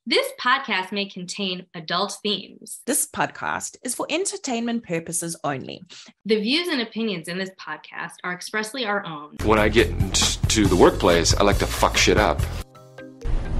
This podcast may contain adult themes. This podcast is for entertainment purposes only. The views and opinions in this podcast are expressly our own. When I get to the workplace, I like to fuck shit up.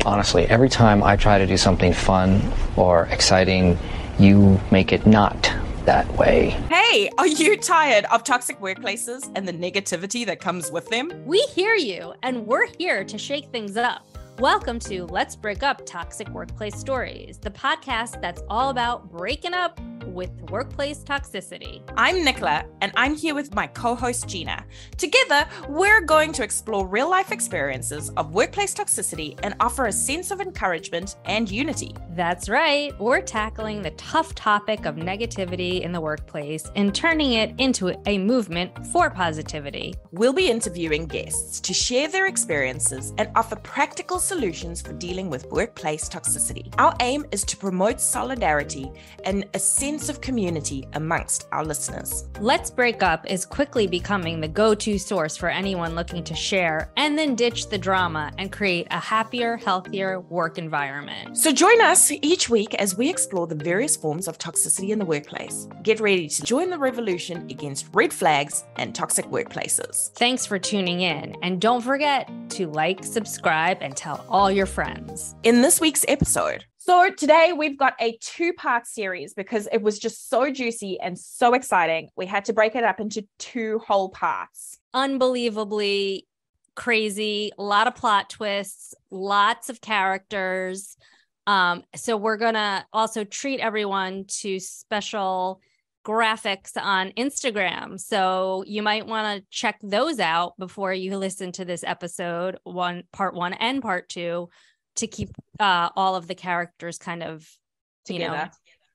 Honestly, every time I try to do something fun or exciting, you make it not that way. Hey, are you tired of toxic workplaces and the negativity that comes with them? We hear you, and we're here to shake things up. Welcome to Let's Break Up Toxic Workplace Stories, the podcast that's all about breaking up with workplace toxicity. I'm Nicola, and I'm here with my co-host Gina. Together, we're going to explore real-life experiences of workplace toxicity and offer a sense of encouragement and unity. That's right. We're tackling the tough topic of negativity in the workplace and turning it into a movement for positivity. We'll be interviewing guests to share their experiences and offer practical solutions for dealing with workplace toxicity. Our aim is to promote solidarity and a sense of community amongst our listeners. Let's Break Up is quickly becoming the go-to source for anyone looking to share and then ditch the drama and create a happier, healthier work environment. So join us each week as we explore the various forms of toxicity in the workplace. Get ready to join the revolution against red flags and toxic workplaces. Thanks for tuning in, and don't forget to like, subscribe, and tell all your friends. In this week's episode, so today we've got a two-part series because it was just so juicy and so exciting. We had to break it up into two whole parts. Unbelievably crazy, a lot of plot twists, lots of characters. So we're going to also treat everyone to special graphics on Instagram. So you might want to check those out before you listen to this episode, part one and part two, to keep all of the characters kind of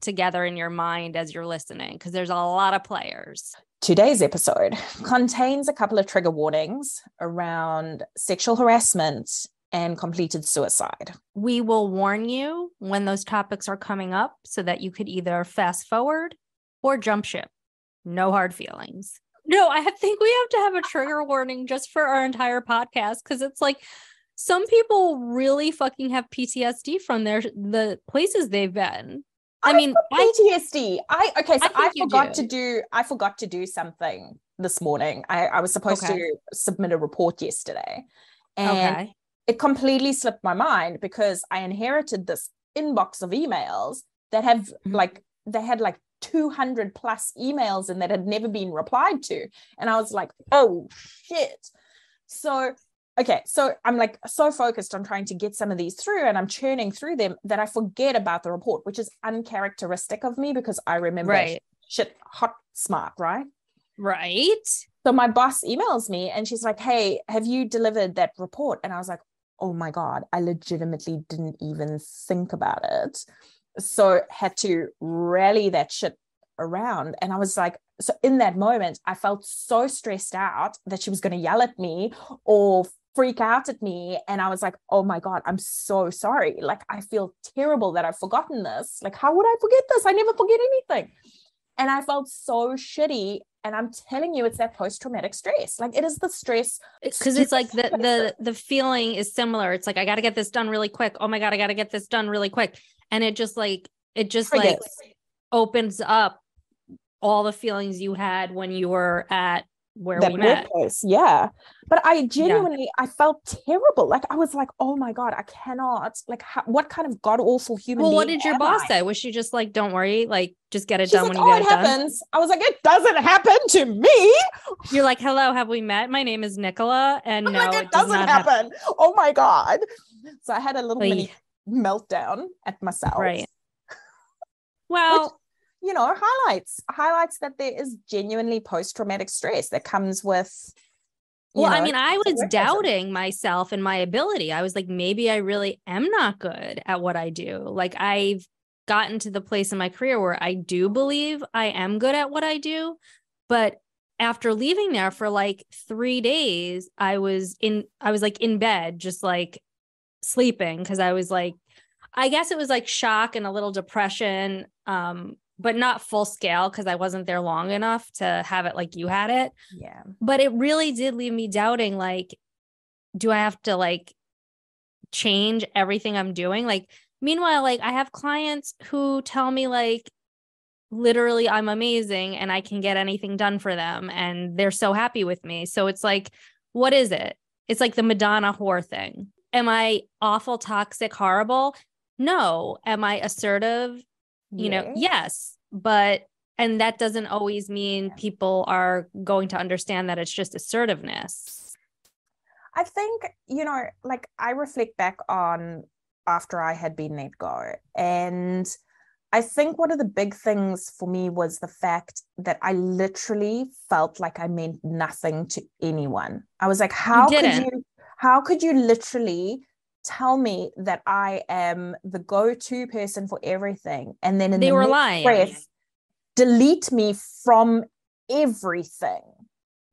together in your mind as you're listening, because there's a lot of players. Today's episode contains a couple of trigger warnings around sexual harassment and completed suicide. We will warn you when those topics are coming up so that you could either fast forward or jump ship. No hard feelings. No, I think we have to have a trigger warning just for our entire podcast, because it's like some people really fucking have PTSD from the places they've been. PTSD. I forgot to do something this morning. I was supposed to submit a report yesterday, and it completely slipped my mind because I inherited this inbox of emails that have they had 200 plus emails and that had never been replied to. And I was like, oh shit. So I'm so focused on trying to get some of these through, and I'm churning through them that I forget about the report, which is uncharacteristic of me because I remember shit hot smart, right? Right. So my boss emails me and she's like, hey, have you delivered that report? And I was like, oh my God, I legitimately didn't even think about it. So had to rally that shit around. And I was like, so in that moment, I felt so stressed out that she was going to yell at me or freak out at me. And I was like, oh my God, I'm so sorry. I feel terrible that I've forgotten this. How would I forget this? I never forget anything. And I felt so shitty. And I'm telling you, it's that post-traumatic stress. It is the stress. Because it's like the feeling is similar. It's like, I got to get this done really quick. Oh my God, I got to get this done really quick. And it just opens up all the feelings you had when you were at where we met. Workplace, yeah. But I genuinely, I felt terrible. I was like, oh my God, I cannot, what kind of god awful human being what did your boss say? Was she just like, don't worry, just get it done when you get it happens. Done? I was like, it doesn't happen to me. You're like, hello, have we met? My name is Nicola. And no, it doesn't happen. Oh my God. So I had a little mini meltdown at myself. Right. Well, highlights that there is genuinely post-traumatic stress that comes with. I was doubting myself and my ability. I was like, maybe I really am not good at what I do. I've gotten to the place in my career where I do believe I am good at what I do. But after leaving there for 3 days, I was in bed, just sleeping. Cause I was I guess it was shock and a little depression. But not full scale because I wasn't there long enough to have it like you had it. Yeah. But it really did leave me doubting, do I have to change everything I'm doing? Meanwhile, like I have clients who tell me like literally I'm amazing and I can get anything done for them and they're so happy with me. So it's like, what is it? It's like the Madonna whore thing. Am I awful, toxic, horrible? No. Am I assertive? You know, yes. And that doesn't always mean people are going to understand that it's just assertiveness. I think, like I reflect back on after I had been let go, and I think one of the big things for me was the fact that I literally felt like I meant nothing to anyone. I was like, how could you literally tell me that I am the go-to person for everything, and then in the next breath delete me from everything?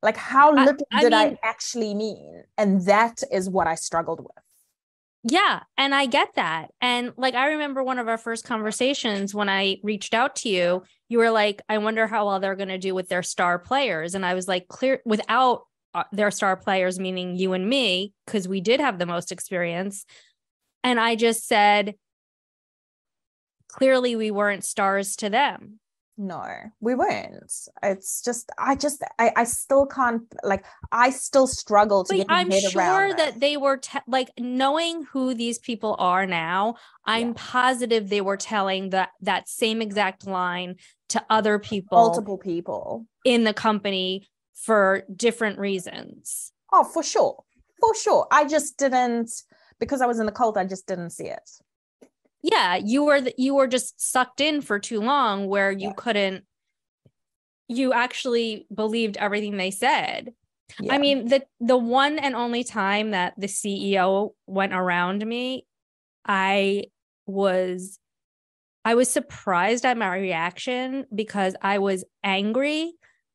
Like, how little did I actually mean? And that is what I struggled with. Yeah. And I get that. And like, I remember one of our first conversations when I reached out to you, you were like, I wonder how well they're going to do with their star players. And I was like, clear without their star players, meaning you and me, because we did have the most experience. And I just said, clearly we weren't stars to them. No, we weren't. It's just, I still can't, like, I still struggle to get my head around. I'm sure that they were, like, knowing who these people are now, I'm positive they were telling that same exact line to other people. Multiple people. In the company for different reasons. Oh, for sure. For sure. I just didn't, because I was in the cult, I just didn't see it. Yeah, you were just sucked in for too long where you couldn't, you actually believed everything they said. Yeah. I mean, the one and only time that the CEO went around me, I was surprised at my reaction because I was angry,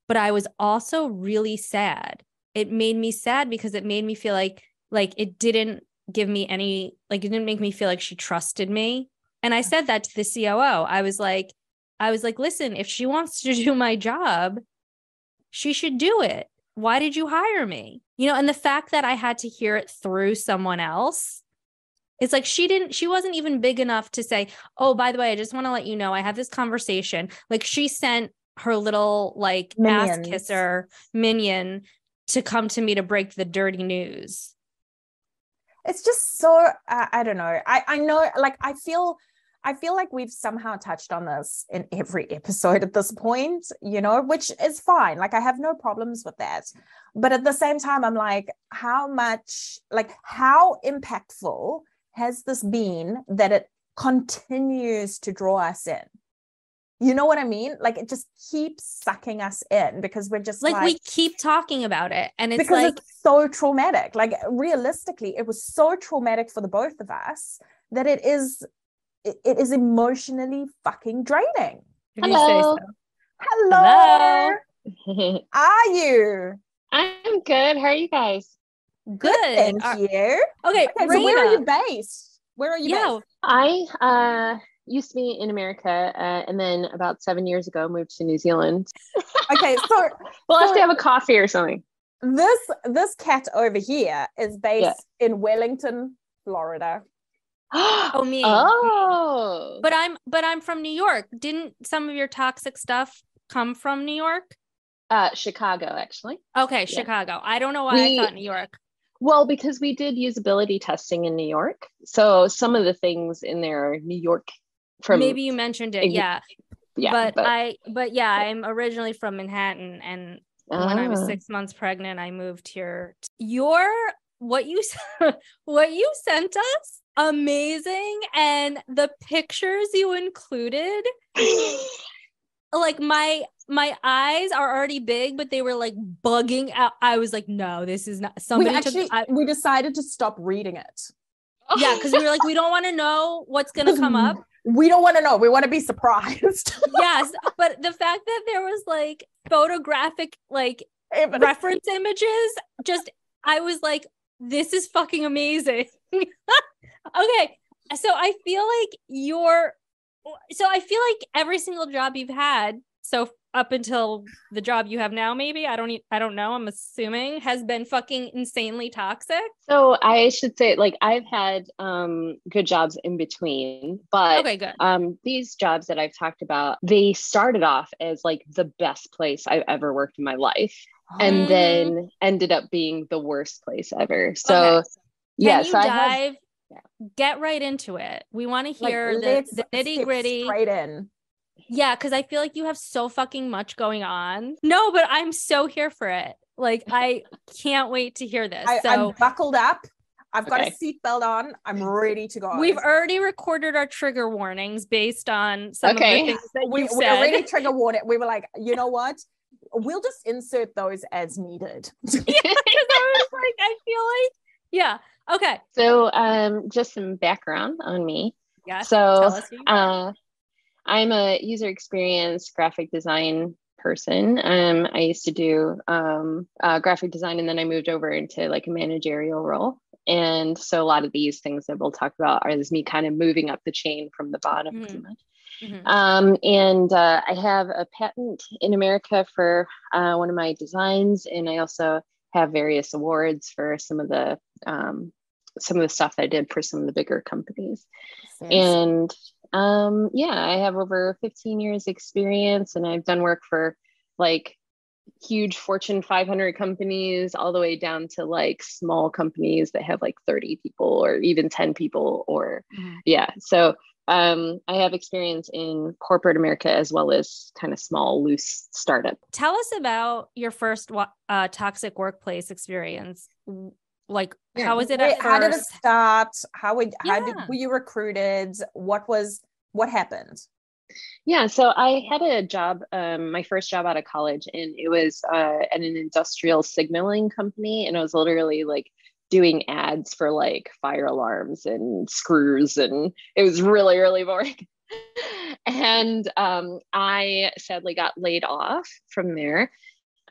but I was also really sad. It made me sad because it made me feel like it didn't give me any, like, it didn't make me feel like she trusted me. And I said that to the COO. I was like, listen, if she wants to do my job, she should do it. Why did you hire me? And the fact that I had to hear it through someone else, it's like she wasn't even big enough to say, oh, by the way, I just want to let you know, I had this conversation. Like, she sent her little like ass kisser minion to come to me to break the dirty news. It's just so, I don't know. I know, like, I feel like we've somehow touched on this in every episode at this point, which is fine. Like, I have no problems with that. But at the same time, I'm like, how impactful has this been that it continues to draw us in? You know what I mean? Like, it just keeps sucking us in because we're just like we keep talking about it. And it's because like, it's so traumatic. Like, realistically, it was so traumatic for the both of us that it is emotionally fucking draining. Hello. Hello. Are you? I'm good. How are you guys? Good. Thank you. Okay. So where are you based? Where are you based? I used to be in America, and then about 7 years ago moved to New Zealand. Okay, so we'll have to have a coffee or something. This cat over here is based in Wellington, Florida. Oh, me. Oh. But I'm from New York. Didn't some of your toxic stuff come from New York? Chicago, actually. Okay, Chicago. I don't know why I thought New York. Well, because we did usability testing in New York. So some of the things in there are New York. Maybe you mentioned it, yeah. But I'm originally from Manhattan, and when I was 6 months pregnant, I moved here. What you sent us, amazing, and the pictures you included, like my eyes are already big, but they were like bugging out. I was like, no, this is not somebody. We decided to stop reading it. Yeah, because we were like, we don't want to know what's gonna come up. We don't want to know. We want to be surprised. Yes, but the fact that there was like photographic like reference images, I was like, this is fucking amazing. Okay, so I feel like every single job you've had so up until the job you have now, maybe, I don't know, I'm assuming, has been fucking insanely toxic? So I should say, like, I've had good jobs in between, but okay, good. These jobs that I've talked about, they started off as like the best place I've ever worked in my life, and then ended up being the worst place ever. So Can you dive? Get right into it. We want to hear the nitty gritty. Right in. Yeah, because I feel like you have so fucking much going on. No, but I'm so here for it. Like, I can't wait to hear this. I'm buckled up. I've got a seatbelt on. I'm ready to go. We've already recorded our trigger warnings based on some of the things that you said. We already trigger warned. We were like, you know what? We'll just insert those as needed. Yeah, because I was like, I feel like, yeah. Okay. So just some background on me. Yeah. So I'm a user experience graphic design person. I used to do graphic design, and then I moved over into like a managerial role. And so a lot of these things that we'll talk about are me kind of moving up the chain from the bottom pretty much. And I have a patent in America for one of my designs, and I also have various awards for some of the stuff that I did for some of the bigger companies. And I have over 15 years experience, and I've done work for like huge Fortune 500 companies all the way down to like small companies that have like 30 people or even 10 people or so I have experience in corporate America as well as kind of small loose startup. Tell us about your first toxic workplace experience. Like, how was it at first? How did it start? Were you recruited? What happened? Yeah, so I had a job, my first job out of college, and it was at an industrial signaling company, and it was literally like doing ads for like fire alarms and screws, and it was really, really boring. And I sadly got laid off from there.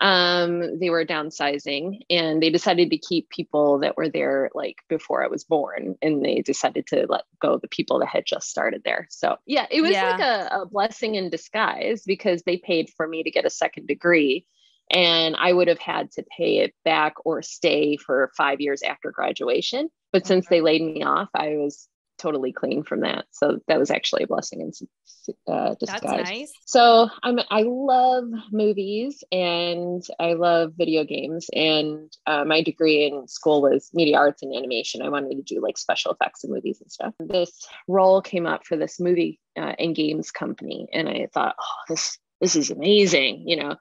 They were downsizing, and they decided to keep people that were there like before I was born, and they decided to let go the people that had just started there. So yeah, it was like a blessing in disguise, because they paid for me to get a second degree, and I would have had to pay it back or stay for 5 years after graduation. But since they laid me off, I was totally clean from that. So that was actually a blessing in disguise. That's nice. So I love movies and I love video games. And my degree in school was media arts and animation. I wanted to do like special effects in movies and stuff. This role came up for this movie and games company. And I thought, oh, this is amazing, you know.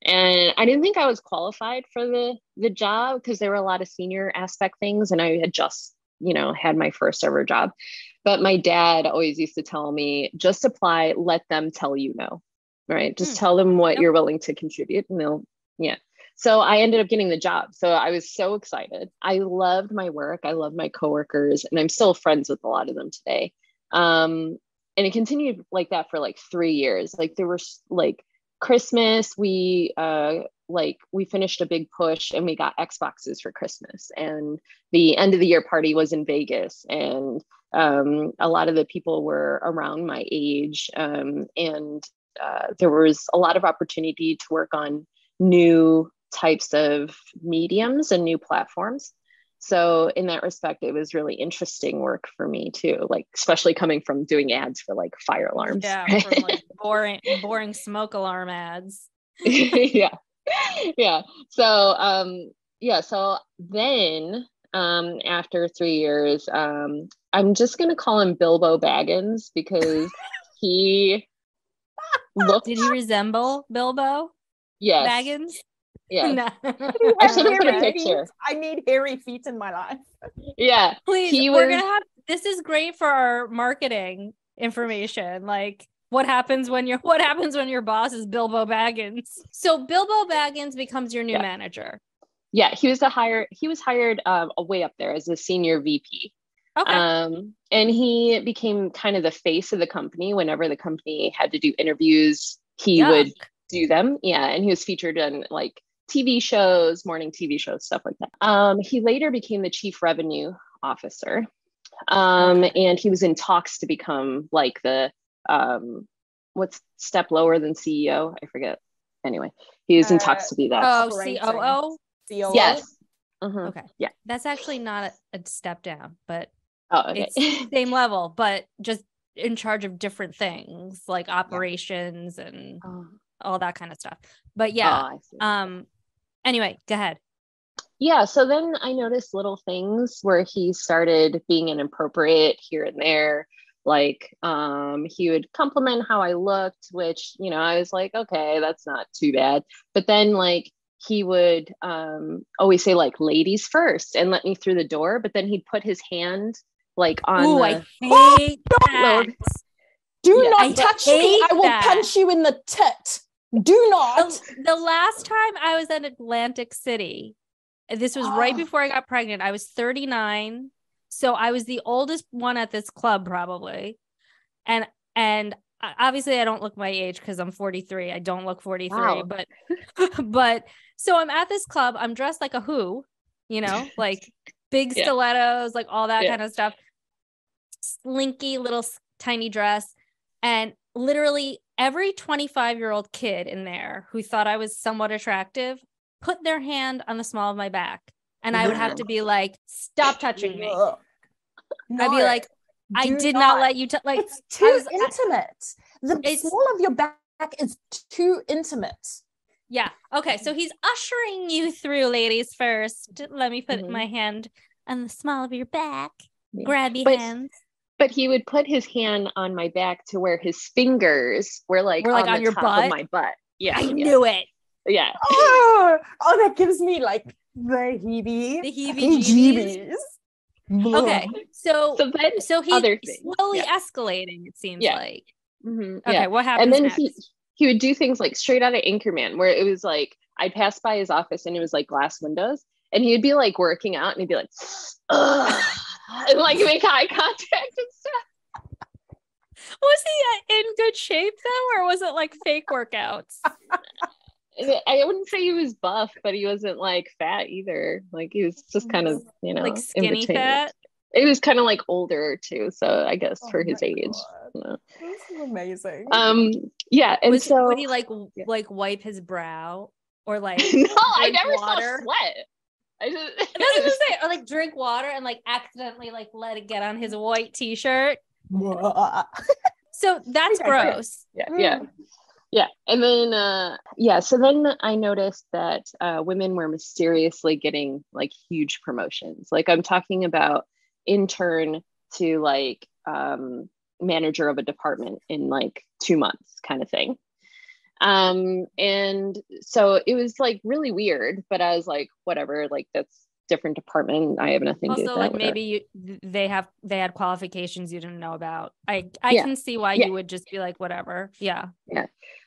And I didn't think I was qualified for the job because there were a lot of senior aspect things. And I had just had my first ever job. But my dad always used to tell me, just apply, let them tell you no, right? Just tell them what you're willing to contribute, and they'll, So I ended up getting the job. So I was so excited. I loved my work. I loved my coworkers, and I'm still friends with a lot of them today. And it continued like that for like 3 years. Like there were like Christmas, we finished a big push and we got Xboxes for Christmas, and the end of the year party was in Vegas, and a lot of the people were around my age, and there was a lot of opportunity to work on new types of mediums and new platforms. So in that respect, it was really interesting work for me too, like especially coming from doing ads for like fire alarms. Yeah, from like boring smoke alarm ads. Yeah. So so then after 3 years, I'm just gonna call him Bilbo Baggins because he looked. Did he resemble Bilbo? Yes. Baggins? Yeah. No. I should have put a picture. I need hairy feet in my life. Yeah. Please, we're gonna have this is great for our marketing information. Like what happens when your boss is Bilbo Baggins? So Bilbo Baggins becomes your new manager. Yeah, he was hired way up there as a senior VP. Okay. And he became kind of the face of the company. Whenever the company had to do interviews, he would do them. Yeah. And he was featured in like TV shows, morning TV shows, stuff like that. He later became the chief revenue officer. And he was in talks to become like the what's step lower than CEO? I forget. Anyway, he was in talks to be that. Oh, COO? Yes. Okay. Yeah. That's actually not a step down, but okay. It's same level, but just in charge of different things like operations and all that kind of stuff. But yeah. Anyway, go ahead. Yeah. So then I noticed little things where he started being inappropriate here and there. Like he would compliment how I looked, which, you know, I was like, okay, that's not too bad. But then like he would always say like ladies first and let me through the door. But then he'd put his hand like on I hate that. Do not touch me. I will punch you in the tit. Do not. The last time I was in Atlantic City, this was right before I got pregnant. I was 39. So I was the oldest one at this club probably. And obviously I don't look my age because I'm 43. I don't look 43, wow. but so I'm at this club. I'm dressed like a who, you know, like big stilettos, like all that kind of stuff. Slinky little tiny dress. And literally every 25-year-old kid in there who thought I was somewhat attractive put their hand on the small of my back. And I would have to be like, stop touching me. No, I'd be like, I did not let you touch. Like, it's too intimate. The small of your back is too intimate. Yeah. Okay. So he's ushering you through, ladies first. Let me put my hand on the small of your back. Grab your hands. But he would put his hand on my back to where his fingers were like on your top butt? Of my butt. Yeah. I knew it. Yeah. Oh, that gives me like the heebie-jeebies. Okay, so he's other slowly escalating, it seems like. Okay, what happens and then next? he would do things like straight out of Anchorman, where it was like I'd pass by his office and it was like glass windows, and he would be like working out and he'd be like, ugh, and like make eye contact and stuff. Was he in good shape though, or was it like fake workouts? I wouldn't say he was buff, but he wasn't like fat either. Like he was just kind of, you know, like skinny fat. It was kind of like older too, so I guess for his age. This is amazing. Yeah, and would he like wipe his brow or like no, I never saw sweat. That's what I'm saying. Or like drink water and like accidentally like let it get on his white t-shirt. So that's gross. Yeah. And then, so then I noticed that women were mysteriously getting like huge promotions. Like I'm talking about intern to like manager of a department in like 2 months kind of thing. And so it was like really weird, but I was like, whatever, like that's different department. I have nothing to do with that. Also, like maybe they had qualifications you didn't know about. I can see why you would just be like, whatever. Yeah.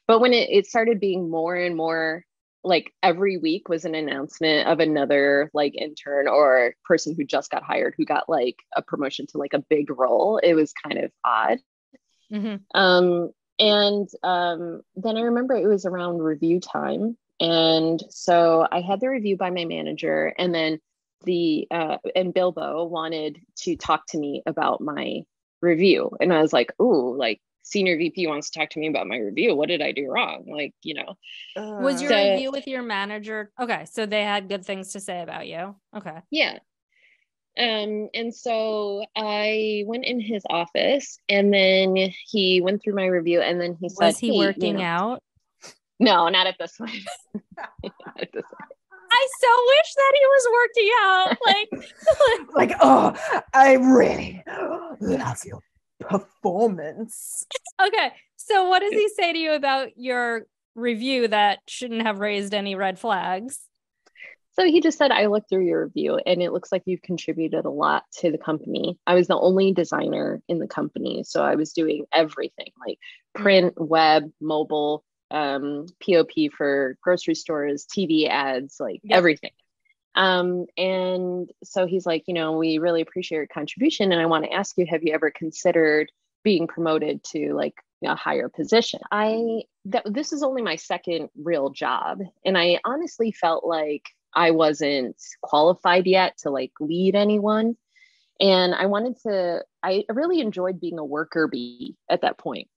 But when it started being more and more like every week was an announcement of another like intern or person who just got hired, who got like a promotion to like a big role. It was kind of odd. And then I remember it was around review time. And so I had the review by my manager, and then and Bilbo wanted to talk to me about my review. And I was like, ooh, like senior VP wants to talk to me about my review. What did I do wrong? Like, you know. Was your review with your manager? Okay. So they had good things to say about you. Okay. Yeah. And so I went in his office, and then he went through my review, and then he said, was he working out? No, not at this one. I so wish that he was working out. Like, oh, I really love your performance. Okay. So what does he say to you about your review that shouldn't have raised any red flags? So he just said, I looked through your review and it looks like you've contributed a lot to the company. I was the only designer in the company. So I was doing everything like print, web, mobile, POP for grocery stores, TV ads, like everything. And so he's like, you know, we really appreciate your contribution. And I want to ask you, have you ever considered being promoted to like a higher position? This is only my second real job. And I honestly felt like I wasn't qualified yet to like lead anyone. And I really enjoyed being a worker bee at that point.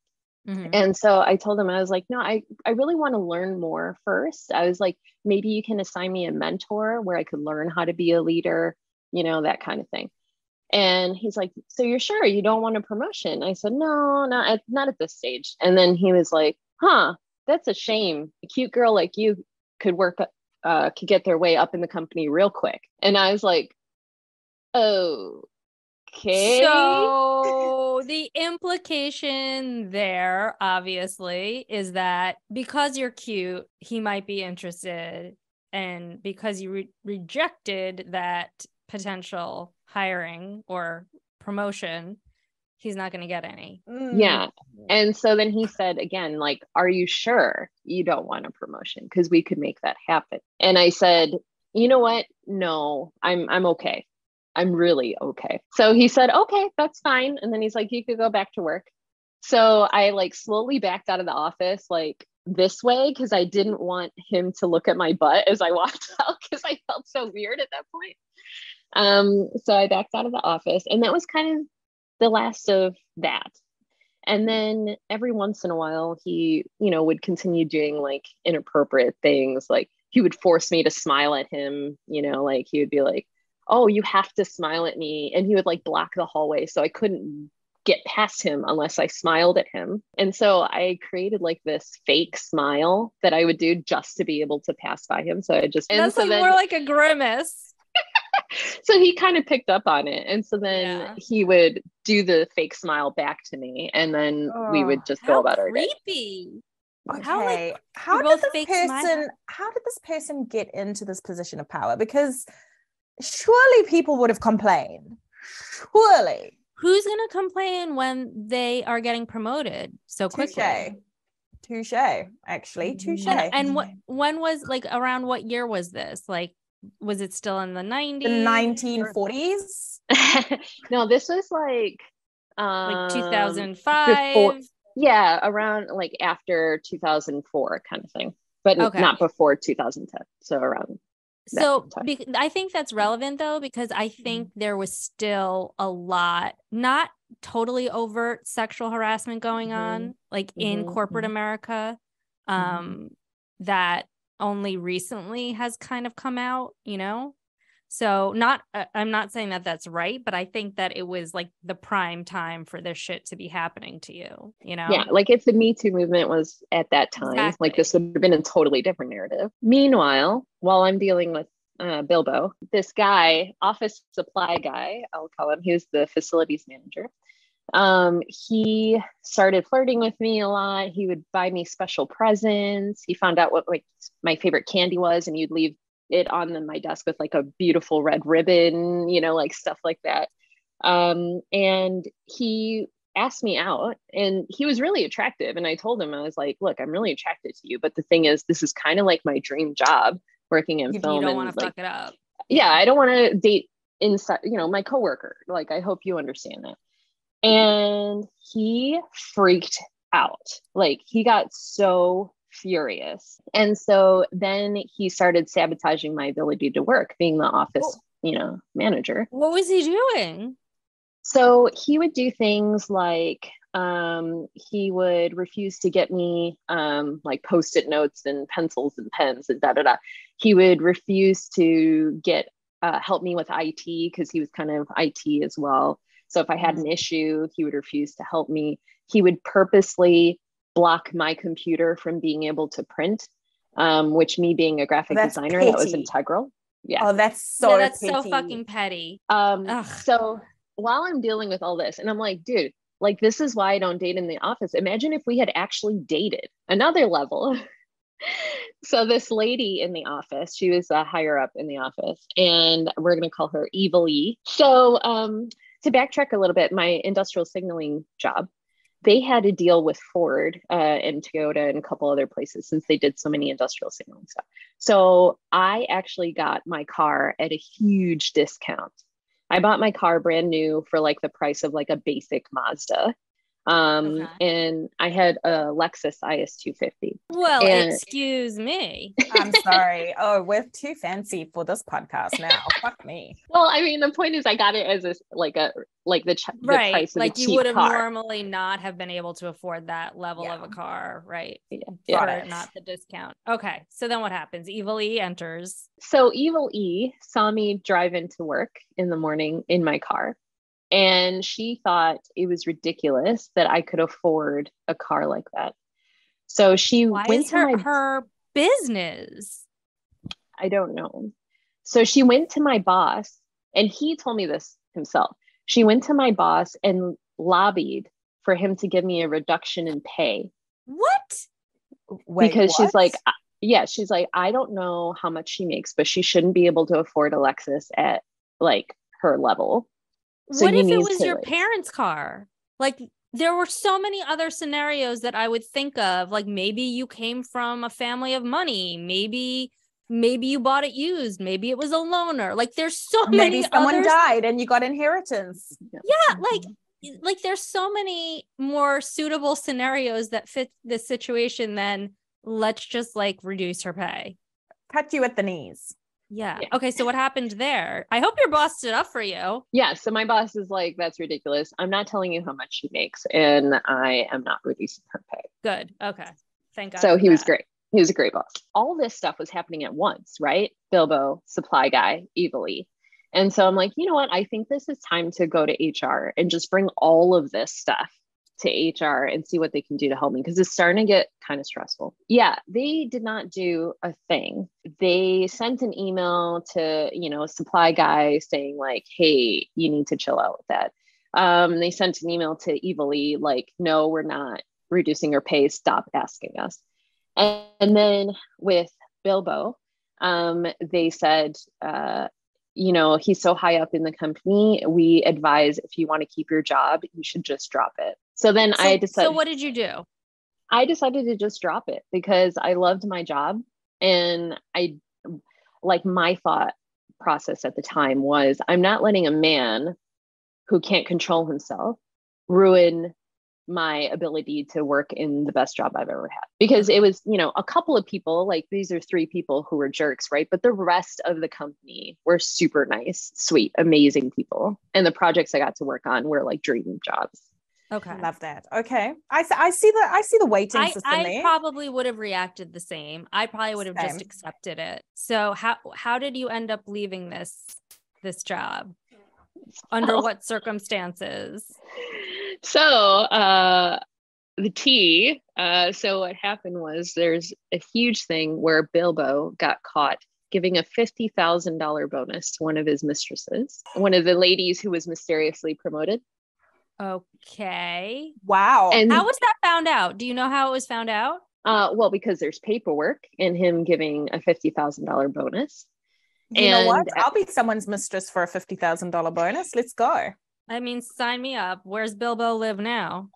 Mm-hmm. And so I told him, I was like, no, I really want to learn more first. I was like, maybe you can assign me a mentor where I could learn how to be a leader, you know, that kind of thing. And he's like, so you're sure you don't want a promotion? I said, no, not at this stage. And then he was like, huh, that's a shame. A cute girl like you could get their way up in the company real quick. And I was like, oh, okay. So the implication there, obviously, is that because you're cute, he might be interested. And because you rejected that potential hiring or promotion, he's not going to get any. Yeah. And so then he said again, like, are you sure you don't want a promotion? Because we could make that happen. And I said, you know what? No, I'm okay. I'm really okay. So he said, okay, that's fine. And then he's like, you could go back to work. So I like slowly backed out of the office, like this way, because I didn't want him to look at my butt as I walked out, because I felt so weird at that point. So I backed out of the office, and that was kind of the last of that. And then every once in a while, he, you know, would continue doing like inappropriate things. Like he would force me to smile at him, you know, like he would be like, oh, you have to smile at me. And he would like block the hallway, so I couldn't get past him unless I smiled at him. And so I created like this fake smile that I would do just to be able to pass by him. So I just, that's like more like a grimace. So he kind of picked up on it. And so then he would do the fake smile back to me. And then we would just go about our day. Creepy. Okay. How did this person get into this position of power? Because surely people would have complained. Surely. Who's going to complain when they are getting promoted so quickly? Touche, actually. Touche. And when was, like, around what year was this? Like, was it still in the 90s? The 1940s? No, this was like 2005. Yeah, around like after 2004 kind of thing, but not before 2010. So around. So I think that's relevant though, because I think there was still a lot, not totally overt sexual harassment going on, like in corporate America, that only recently has kind of come out, you know? So I'm not saying that that's right, but I think that it was like the prime time for this shit to be happening to you, you know? Yeah, like if the Me Too movement was at that time, like this would have been a totally different narrative. Meanwhile, while I'm dealing with Bilbo, this guy, office supply guy, I'll call him, he was the facilities manager. He started flirting with me a lot. He would buy me special presents. He found out what like my favorite candy was, and you'd leave it on my desk with like a beautiful red ribbon, you know, like stuff like that. And he asked me out, and he was really attractive. And I told him, I was like, look, I'm really attracted to you, but the thing is, this is kind of like my dream job, working in film. You don't want to like, fuck it up. Yeah, I don't want to date inside, you know, my coworker. Like, I hope you understand that. And he freaked out. Like, he got so furious. And so then he started sabotaging my ability to work, being the office, you know, manager. What was he doing? So he would do things like he would refuse to get me like post-it notes and pencils and pens and He would refuse to get help me with IT, because he was kind of IT as well. So if I had an issue, he would refuse to help me. He would purposely block my computer from being able to print, which, me being a graphic designer, petty. That was integral. Yeah. Oh, that's so that's petty. so fucking petty. So while I'm dealing with all this, and I'm like, dude, like, this is why I don't date in the office. Imagine if we had actually dated. Another level. So this lady in the office, she was higher up in the office, and we're going to call her Evil E. So to backtrack a little bit, my industrial signaling job, they had a deal with Ford and Toyota and a couple other places, since they did so many industrial signaling stuff. So I actually got my car at a huge discount. I bought my car brand new for like the price of like a basic Mazda. And I had a Lexus IS250. Well, excuse me. I'm sorry. Oh, we're too fancy for this podcast now. Fuck me. Well, I mean, the point is, I got it as the price of like a you cheap would have car. normally not have been able to afford that level of a car, right? Yeah. Not the discount. Okay, so then what happens? Evil E enters. So Evil E saw me drive into work in the morning in my car. And she thought it was ridiculous that I could afford a car like that. So she went to her business. I don't know. So she went to my boss, and he told me this himself. She went to my boss and lobbied for him to give me a reduction in pay. What? Wait, because what? she's like, I don't know how much she makes, but she shouldn't be able to afford a Lexus at like her level. So what if it was your parents' car? Like, there were so many other scenarios that I would think of. Like, maybe you came from a family of money. Maybe you bought it used. Maybe it was a loaner. Like, there's so many. Maybe someone died and you got inheritance. Yeah, like there's so many more suitable scenarios that fit this situation than let's just like reduce her pay. Cut you at the knees. Yeah. Okay. So what happened there? I hope your boss stood up for you. Yeah. So my boss is like, that's ridiculous. I'm not telling you how much she makes, and I am not reducing her pay. Good. Okay. Thank God. So he was great. He was a great boss. All this stuff was happening at once, right? Bilbo, supply guy, Evil E. And so I'm like, you know what? I think this is time to go to HR and just bring all of this stuff to HR and see what they can do to help me, because it's starting to get kind of stressful. Yeah, they did not do a thing. They sent an email to, a supply guy saying like, hey, you need to chill out with that. They sent an email to Evil E like, no, we're not reducing your pay. Stop asking us. And then with Bilbo, they said, he's so high up in the company. We advise if you want to keep your job, you should just drop it. So then I decided. So what did you do? I decided to just drop it because I loved my job. And my thought process at the time was, I'm not letting a man who can't control himself ruin my ability to work in the best job I've ever had. Because it was, a couple of people, like these are 3 people who were jerks, right? But the rest of the company were super nice, sweet, amazing people. And the projects I got to work on were like dream jobs. Okay. Love that. Okay. I see the weighting system I there. probably would have reacted the same. I probably would have just accepted it. So how did you end up leaving this job? Under what circumstances? So the tea. So what happened was there's a huge thing where Bilbo got caught giving a $50,000 bonus to one of his mistresses, one of the ladies who was mysteriously promoted. Okay. Wow. And how was that found out? Do you know how it was found out? Well, because there's paperwork in him giving a $50,000 bonus. You know what? I'll be someone's mistress for a $50,000 bonus. Let's go. I mean, sign me up. Where's Bilbo live now?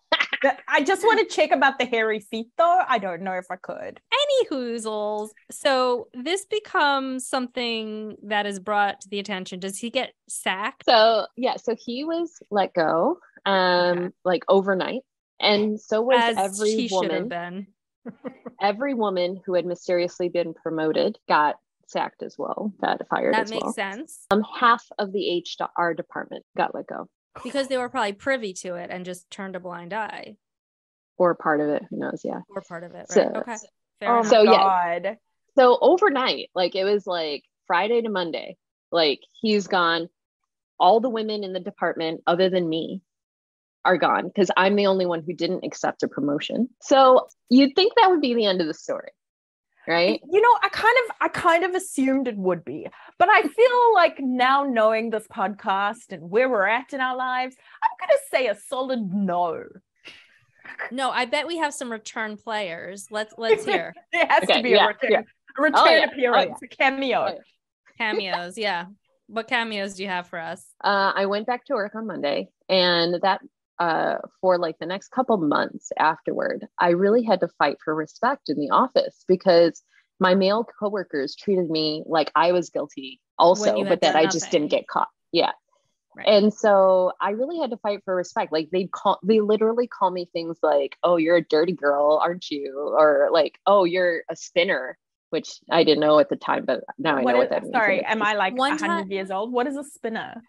I just want to check about the hairy feet, though. I don't know if I could. Any hoozles. So this becomes something that is brought to the attention. Does he get sacked? So he was let go, like overnight, and so was every woman. Every woman who had mysteriously been promoted got sacked as well, got fired as well. That makes sense. Half of the HR department got let go. Because they were probably privy to it and just turned a blind eye. Or part of it, who knows, yeah. Or part of it, right? So, okay. Fair enough. So, God. Yeah. So overnight, like it was like Friday to Monday, like he's gone. All the women in the department, other than me, are gone because I'm the only one who didn't accept a promotion. So you'd think that would be the end of the story. Right. I kind of assumed it would be, but I feel like now knowing this podcast and where we're at in our lives, I'm going to say a solid no. No, I bet we have some return players. Let's hear. There has to be a return appearance, a cameo. Cameos, yeah. What cameos do you have for us? I went back to work on Monday, and that for like the next couple months afterward, I really had to fight for respect in the office because my male coworkers treated me like I was guilty also, but that I just didn't get caught. Yeah. Right. And so I really had to fight for respect. Like they literally call me things like, "Oh, you're a dirty girl, aren't you?" Or like, "Oh, you're a spinner," which I didn't know at the time, but now I know what that means. Sorry, am I like 100 years old? What is a spinner?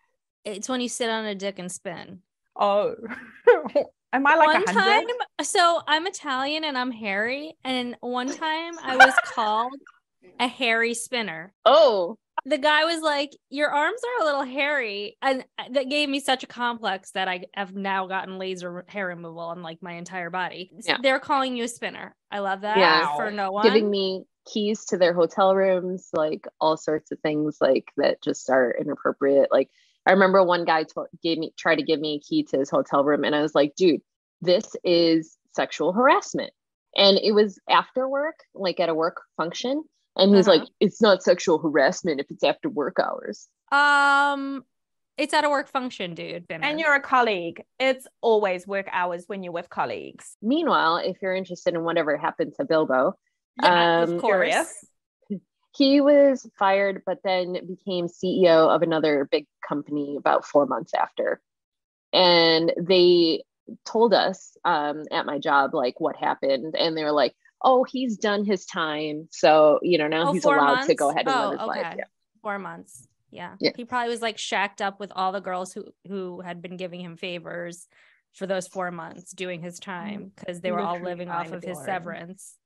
It's when you sit on a dick and spin. Oh, am I like 100? Time, so I'm Italian and I'm hairy, and one time I was called a hairy spinner. Oh. The guy was like, "Your arms are a little hairy," and that gave me such a complex that I have now gotten laser hair removal on like my entire body. Yeah. They're calling you a spinner. I love that. Yeah. For no one. Giving me keys to their hotel rooms, like all sorts of things like that just are inappropriate. Like I remember one guy tried to give me a key to his hotel room, and I was like, "Dude, this is sexual harassment." And it was after work, like at a work function. And he's like, "It's not sexual harassment if it's after work hours." It's at a work function, dude. And you're a colleague. It's always work hours when you're with colleagues. Meanwhile, if you're interested in whatever happened to Bilbo, of course. He was fired, but then became CEO of another big company about 4 months after. And they told us at my job, like, what happened. And they were like, "Oh, he's done his time. So, now he's allowed to go ahead and live his life." Yeah. 4 months. Yeah. He probably was like shacked up with all the girls who had been giving him favors for those 4 months doing his time because they were all living off of his severance.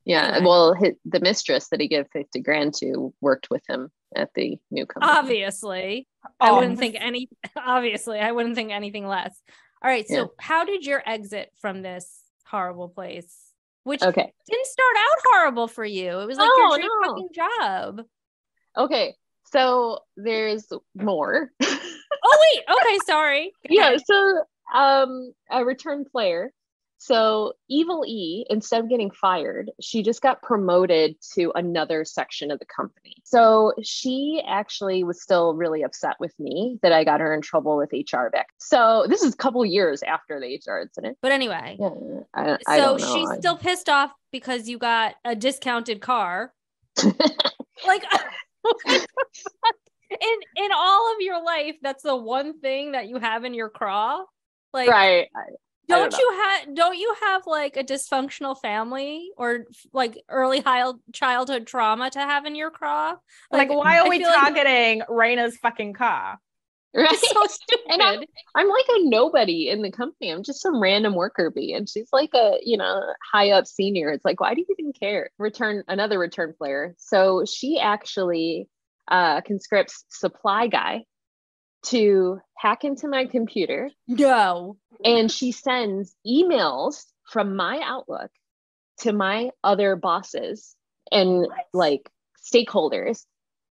Yeah. Anyway. Well, the mistress that he gave 50 grand to worked with him at the new company. Obviously. I wouldn't think anything less. All right. So how did your exit from this horrible place? Which didn't start out horrible for you. It was like your dream fucking job. Okay. So there's more. Oh, wait. Okay. Sorry. Yeah. So a return player. So Evil E, instead of getting fired, she just got promoted to another section of the company. So she actually was still really upset with me that I got her in trouble with HR back. So this is a couple years after the HR incident. But anyway, I don't know. She's still pissed off because you got a discounted car. Like, in all of your life, that's the one thing that you have in your craw. Like, right. Don't you have like a dysfunctional family or like early childhood trauma to have in your craw? Like why are we targeting Reina's fucking car? Right. It's so stupid. And I'm like a nobody in the company. I'm just some random worker bee, and she's like a high up senior. It's like, why do you even care? Another return player. So she actually conscripts Supply Guy to hack into my computer. No. And she sends emails from my Outlook to my other bosses and like stakeholders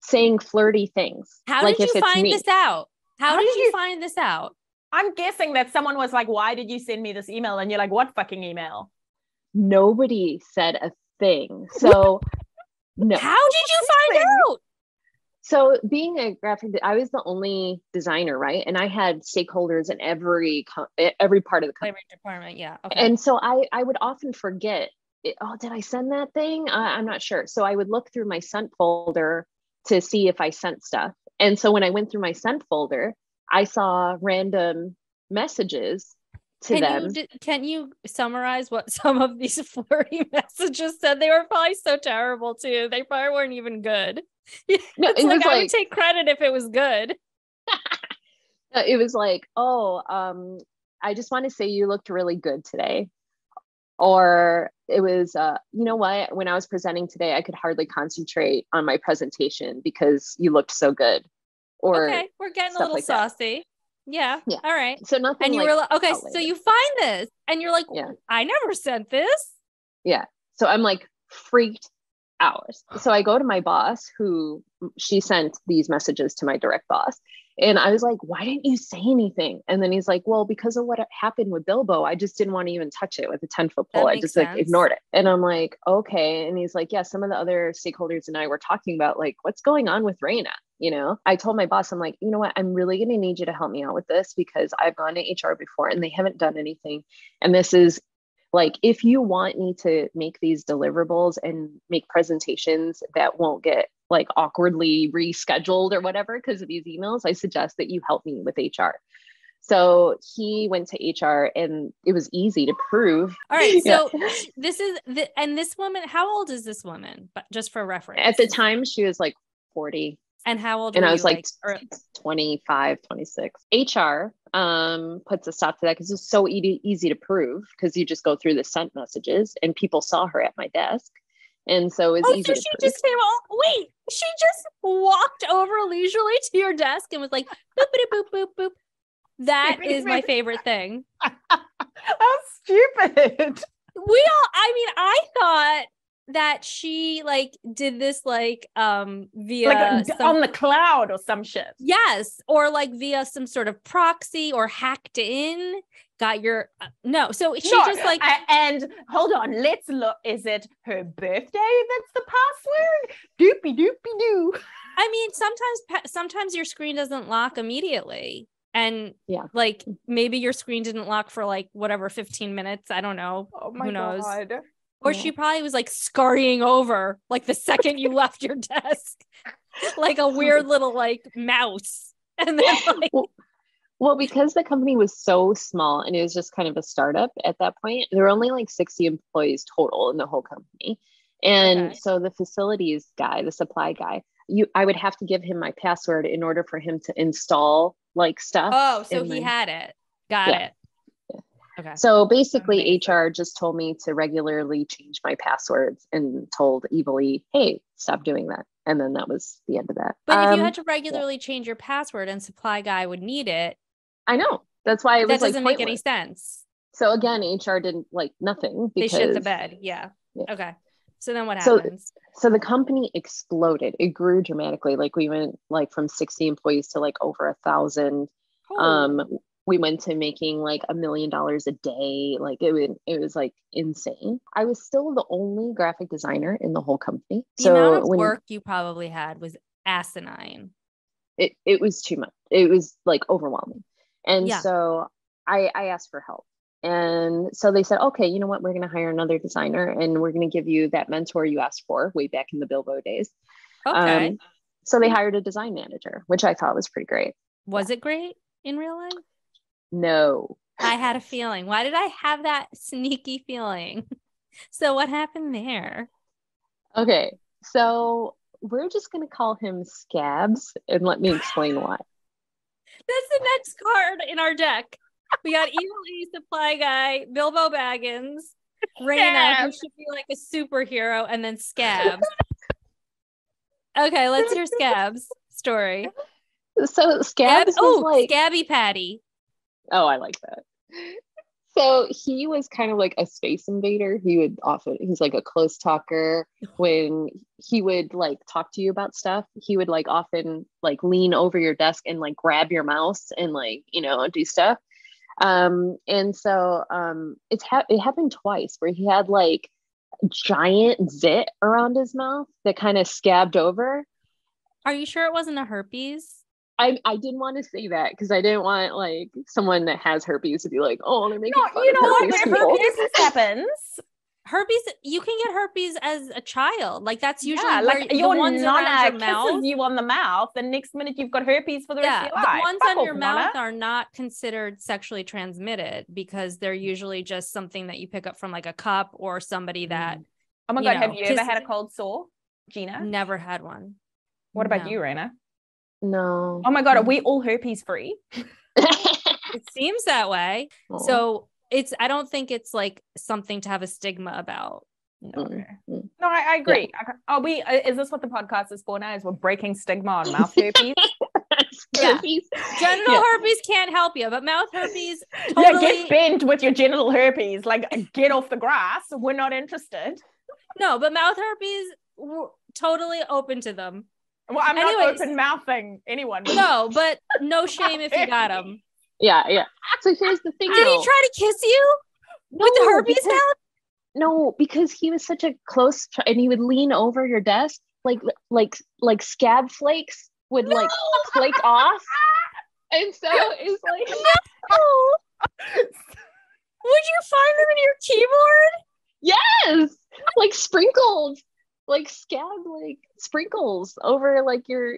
saying flirty things. How did you find this out? How did you find this out? I'm guessing that someone was like, "Why did you send me this email?" And you're like, "What fucking email?" Nobody said a thing. So no. How did you find out? So being a graphic, I was the only designer, right? And I had stakeholders in every part of the company. Every department, yeah. Okay. And so I would often forget, did I send that thing? I'm not sure. So I would look through my sent folder to see if I sent stuff. And so when I went through my sent folder, I saw random messages to them. Can you summarize what some of these flirty messages said? They were probably so terrible too. They probably weren't even good. No, it was I would take credit if it was good. It was like, I just want to say you looked really good today. Or it was, you know what? When I was presenting today, I could hardly concentrate on my presentation because you looked so good. Or okay, we're getting a little like saucy. Yeah. All right. So nothing. And you were like, okay, so you find this, and you're like, I never sent this. Yeah. So I'm like freaked out. So I go to my boss, who she sent these messages to my direct boss. And I was like, why didn't you say anything? And then he's like, well, because of what happened with Bilbo, I just didn't want to even touch it with a 10-foot pole. I just like ignored it. And I'm like, okay. And he's like, yeah, some of the other stakeholders and I were talking about like, what's going on with Reina? I told my boss, I'm like, you know what? I'm really going to need you to help me out with this because I've gone to HR before and they haven't done anything. And this is like, if you want me to make these deliverables and make presentations that won't get like awkwardly rescheduled or whatever because of these emails, I suggest that you help me with HR. So he went to HR and it was easy to prove. All right. So and this woman, how old is this woman? But just for reference. At the time she was like 40. And how old and were I was you? like 25, 26. HR puts a stop to that because it's so easy to prove because you just go through the sent messages and people saw her at my desk. And so it's easy to prove. Just came she just walked over leisurely to your desk and was like, boop, boop, boop, boop. That is my favorite thing. How stupid. I thought that she like did this like via like on the cloud or some shit. Yes, or like via some sort of proxy or hacked in. Got your just like and hold on, let's look. Is it her birthday that's the password? Doopy doopy doo. I mean, sometimes your screen doesn't lock immediately. And like maybe your screen didn't lock for like whatever 15 minutes. I don't know. Oh my Who knows? God. Or she probably was like scurrying over like the second you left your desk, like a weird little like mouse. And then like well, because the company was so small and it was just kind of a startup at that point, there were only like 60 employees total in the whole company. And so the facilities guy, the supply guy, I would have to give him my password in order for him to install like stuff. Oh, so he had it. Got it. Yeah. Okay. So basically HR just told me to regularly change my passwords and told evilly, hey, stop doing that. And then that was the end of that. But if you had to regularly change your password and supply guy would need it. I know. That's why it was that doesn't make any sense. So again, HR didn't like nothing. Because, they shit the bed. Yeah. Okay. So then what happens? So the company exploded. It grew dramatically. Like we went like from 60 employees to like over 1,000. We went to making like $1 million a day. Like it was like insane. I was still the only graphic designer in the whole company. The amount of work you probably had was asinine. It was too much. It was like overwhelming. And so I asked for help. And so they said, okay, you know what? We're going to hire another designer and we're going to give you that mentor you asked for way back in the Bilbo days. Okay. So they hired a design manager, which I thought was pretty great. Was it great in real life? No. I had a feeling. Why did I have that sneaky feeling? So what happened there? Okay. So we're just going to call him Scabs and let me explain why. That's the next card in our deck. We got Evil E, Supply Guy, Bilbo Baggins, Reina, who should be like a superhero, and then Scabs. Okay, let's hear Scabs' story. So Scabs was like Scabby Patty. Oh, I like that. So he was kind of like a space invader. He's like a close talker. When he would like talk to you about stuff, he would like often like lean over your desk and like grab your mouse and like, do stuff. And so it happened twice where he had like a giant zit around his mouth that kind of scabbed over. Are you sure it wasn't a herpes? I didn't want to say that because I didn't want like someone that has herpes to be like, oh, they're making fun of herpes people. Herpes happens. Herpes, you can get herpes as a child. Like that's usually like your nonna kisses you on the mouth, the next minute you've got herpes for the rest of your life. The ones on your mouth are not considered sexually transmitted because they're usually just something that you pick up from like a cup or somebody that. Oh my God, have you ever had a cold sore, Gina? Never had one. What about you, Reina? No. Oh my God, are we all herpes free? It seems that way. Oh. So I don't think it's like something to have a stigma about. No, I agree. Yeah. Is this what the podcast is for now? Is we're breaking stigma on mouth herpes? Herpes. Genital herpes can't help you, but mouth herpes totally... get bent with your genital herpes. Like, get off the grass. We're not interested. No, but mouth herpes, we're totally open to them. Well, I'm not open mouthing anyone. No, but no shame if you got them. Yeah. So here's the thing. Did he try to kiss you with the herpes mouth? No, because he was such a close, and he would lean over your desk, like scab flakes would like flake off, and so it's like, no. Would you find them in your keyboard? Yes, like sprinkled. like scab like sprinkles over like your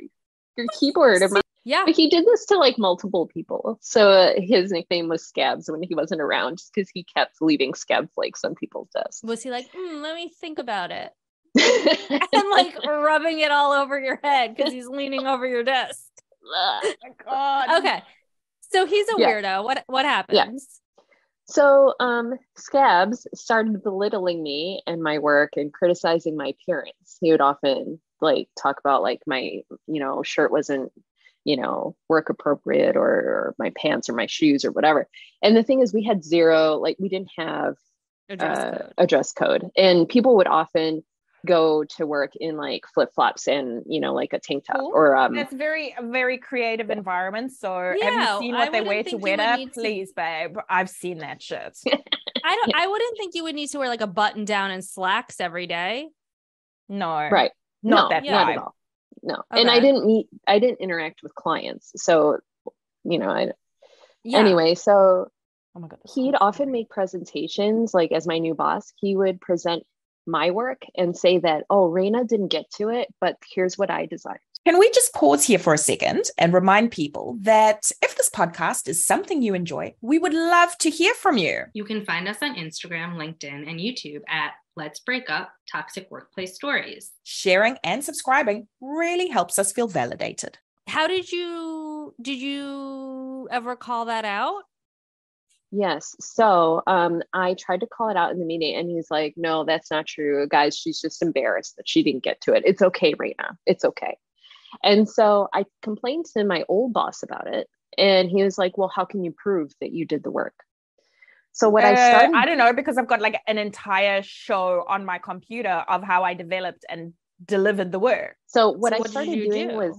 keyboard. Yeah. But he did this to like multiple people. So his nickname was Scabs when he wasn't around, just because he kept leaving scab flakes on people's desks. Was he like, let me think about it? And like rubbing it all over your head because he's leaning over your desk. Oh my God. Okay. So he's a weirdo. What happens? Yeah. So Scabs started belittling me and my work and criticizing my appearance. He would often like talk about like my, shirt wasn't, work appropriate, or my pants or my shoes or whatever. And the thing is, we had zero, like we didn't have a dress code. And people would often go to work in like flip-flops and like a tank top. Or that's a very creative environment. So have you seen what they wear to wear? Please, babe, I've seen that shit. I wouldn't think you would need to wear like a button down and slacks every day. No, right, not at all. No. Okay. And I didn't interact with clients, so anyway, so oh my God, he'd often make presentations. Like as my new boss, he would present my work and say that, oh, Reina didn't get to it, but here's what I designed. Can we just pause here for a second and remind people that if this podcast is something you enjoy, we would love to hear from you. You can find us on Instagram, LinkedIn, and YouTube at Let's Break Up Toxic Workplace Stories. Sharing and subscribing really helps us feel validated. How did you ever call that out? Yes. So I tried to call it out in the meeting, and he's like, no, that's not true. Guys, she's just embarrassed that she didn't get to it. It's okay, Reina. It's okay. And so I complained to my old boss about it. And he was like, well, how can you prove that you did the work? So what I started... I don't know, because I've got like an entire show on my computer of how I developed and delivered the work. So what I started doing was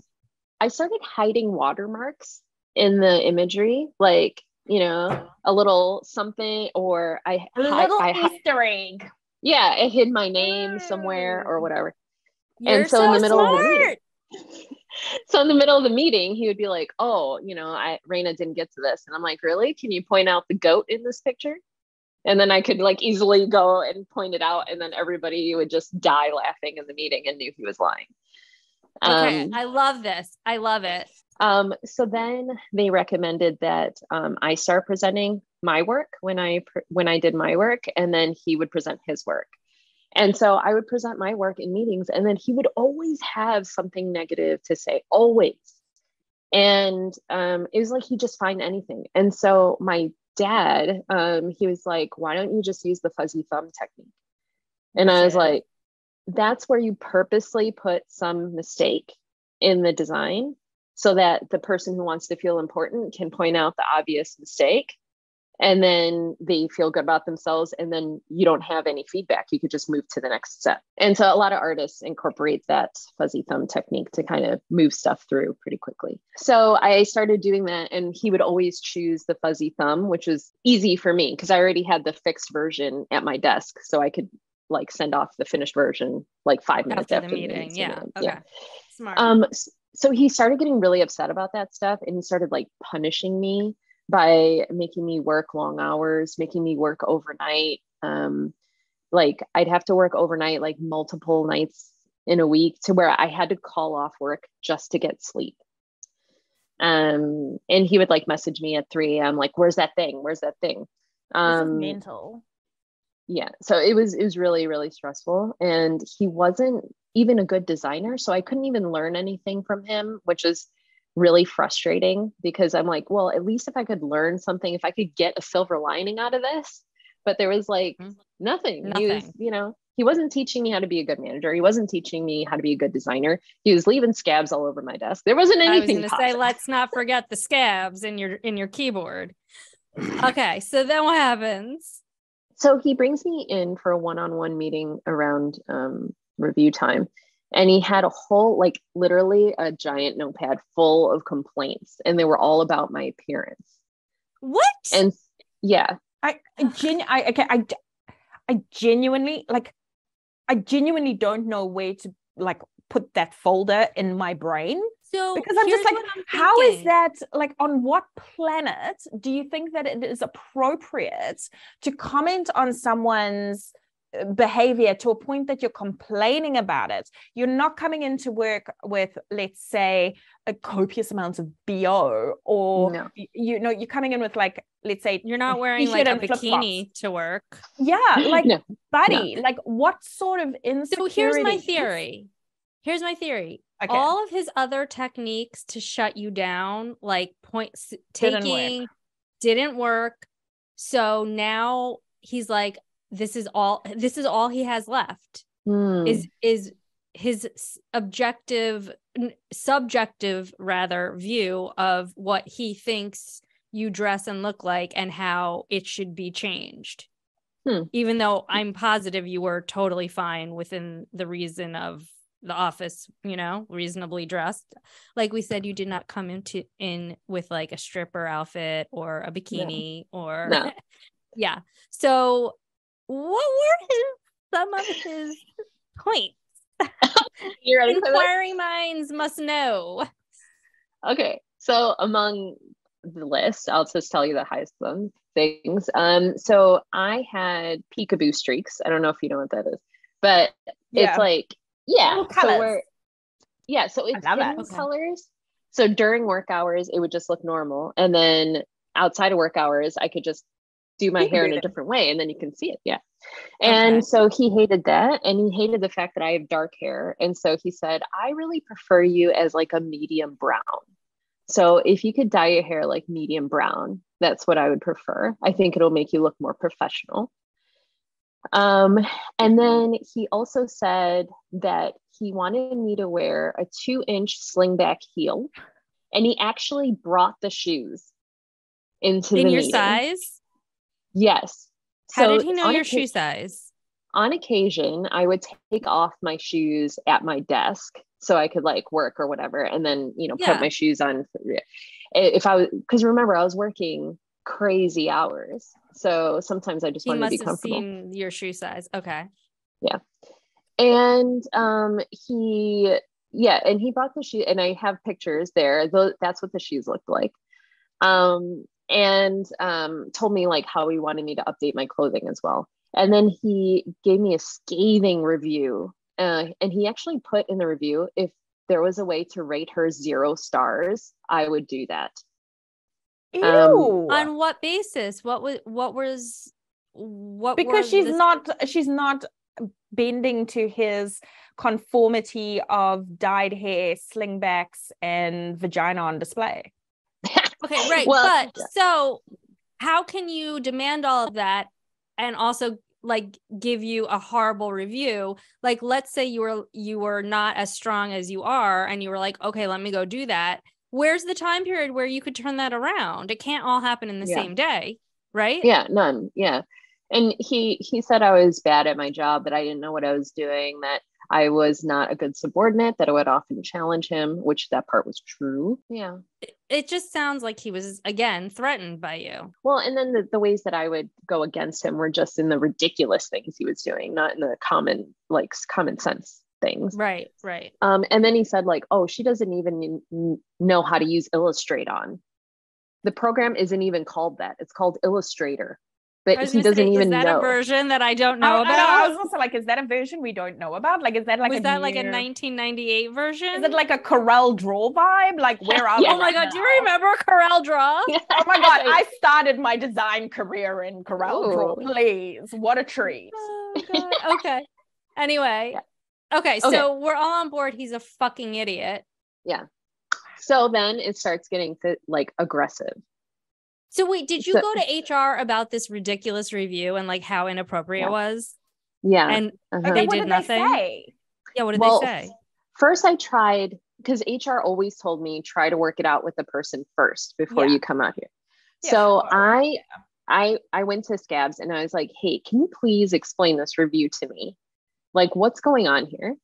I started hiding watermarks in the imagery, like, a little something, or a little Easter egg. Yeah, I hid my name somewhere or whatever. You're and so in the middle smart. Of the meeting, so in the middle of the meeting, he would be like, "Oh, Reina didn't get to this," and I'm like, "Really? Can you point out the goat in this picture?" And then I could like easily go and point it out, and then everybody would just die laughing in the meeting and knew he was lying. Okay, I love this. I love it. So then they recommended that I start presenting my work when I did my work, and then he would present his work. And so I would present my work in meetings, and then he would always have something negative to say, always. And it was like he'd just find anything. And so my dad, he was like, why don't you just use the fuzzy thumb technique? And I was like, that's where you purposely put some mistake in the design so that the person who wants to feel important can point out the obvious mistake, and then they feel good about themselves, and then you don't have any feedback. You could just move to the next step. And so a lot of artists incorporate that fuzzy thumb technique to kind of move stuff through pretty quickly. So I started doing that, and he would always choose the fuzzy thumb, which was easy for me because I already had the fixed version at my desk. So I could like send off the finished version like 5 minutes after the meeting. Yeah. Okay. Yeah. Smart. So he started getting really upset about that stuff, and he started like punishing me by making me work long hours, making me work overnight. Like I'd have to work overnight, like multiple nights in a week, to where I had to call off work just to get sleep. And he would like message me at 3 a.m. like, where's that thing? Where's that thing? This is mental. Yeah. So it was really, really stressful. And he wasn't even a good designer. So I couldn't even learn anything from him, which is really frustrating, because I'm like, well, at least if I could learn something, if I could get a silver lining out of this. But there was like nothing. He was, he wasn't teaching me how to be a good manager. He wasn't teaching me how to be a good designer. He was leaving scabs all over my desk. There wasn't anything. I was going to say, let's not forget the scabs in your keyboard. Okay. So then what happens? So he brings me in for a one-on-one meeting around review time. And he had a whole, like literally a giant notepad full of complaints. And they were all about my appearance. What? And yeah. I genuinely don't know where to like put that folder in my brain. So because I'm just like, how is that, like, on what planet do you think that it is appropriate to comment on someone's behavior to a point that you're complaining about it. You're not coming into work with, let's say, a copious amounts of BO, or you're coming in with, like, let's say, you're not wearing like a bikini to work. Yeah, like buddy, like what sort of insecurity? So here's my theory. Okay. All of his other techniques to shut you down, like taking, didn't work. So now he's like, this is all he has left is his subjective rather view of what he thinks you dress and look like and how it should be changed. Even though I'm positive you were totally fine within the reason of the office, reasonably dressed. Like we said, you did not come in with like a stripper outfit or a bikini yeah. So what were some of his points? You ready? Inquiring minds must know. Okay, so among the list, I'll just tell you the highest things. So I had peekaboo streaks. I don't know if you know what that is, but it's like so it's hidden colors. So during work hours, it would just look normal, and then outside of work hours, I could just do my hair in a different way, and then you can see it. Yeah. And so he hated that, and he hated the fact that I have dark hair. And so he said, I really prefer you as like a medium brown. So if you could dye your hair like medium brown, that's what I would prefer. I think it'll make you look more professional. And then he also said that he wanted me to wear a 2-inch slingback heel, and he actually brought the shoes into in the your meeting. Size. Yes. How did he know your shoe size? On occasion, I would take off my shoes at my desk so I could like work or whatever, and then put my shoes on. If I was, because remember, I was working crazy hours, so sometimes I just wanted to be comfortable. He must have seen your shoe size. Okay. Yeah. And he bought the shoe, and I have pictures there. That's what the shoes looked like. And told me like how he wanted me to update my clothing as well. And then he gave me a scathing review. And he actually put in the review, if there was a way to rate her 0 stars, I would do that. On what basis? Because she's not bending to his conformity of dyed hair, slingbacks, and vagina on display. Okay, right. Well, but so how can you demand all of that and also like give you a horrible review? Like, let's say you were not as strong as you are, and you were like, okay, let me go do that. Where's the time period where you could turn that around? It can't all happen in the same day, right? Yeah, none. Yeah. And he said I was bad at my job, that I didn't know what I was doing, that I was not a good subordinate, that I would often challenge him, which that part was true. Yeah. It just sounds like he was, again, threatened by you. Well, and then the ways that I would go against him were just in the ridiculous things he was doing, not in the common sense things. Right. And then he said like, oh, she doesn't even know how to use Illustrate on. The program isn't even called that. It's called Illustrator. But he doesn't even know. Is that a version that I don't know about? I was also like, is that a version we don't know about? Like, is that like was that like a 1998 version? Is it like a Corel Draw vibe? Like, where are we? Oh my God, do you remember Corel Draw? Oh my God, I started my design career in Corel Draw. Please, what a treat. Oh God. Okay. Anyway. Okay, so we're all on board. He's a fucking idiot. Yeah. So then it starts getting like aggressive. So wait, did you go to HR about this ridiculous review and like how inappropriate it was? Yeah. And they did nothing? What did they say? First I tried, because HR always told me, try to work it out with the person first before you come out here. Yeah, so I went to Scabs and I was like, hey, can you please explain this review to me? Like, what's going on here?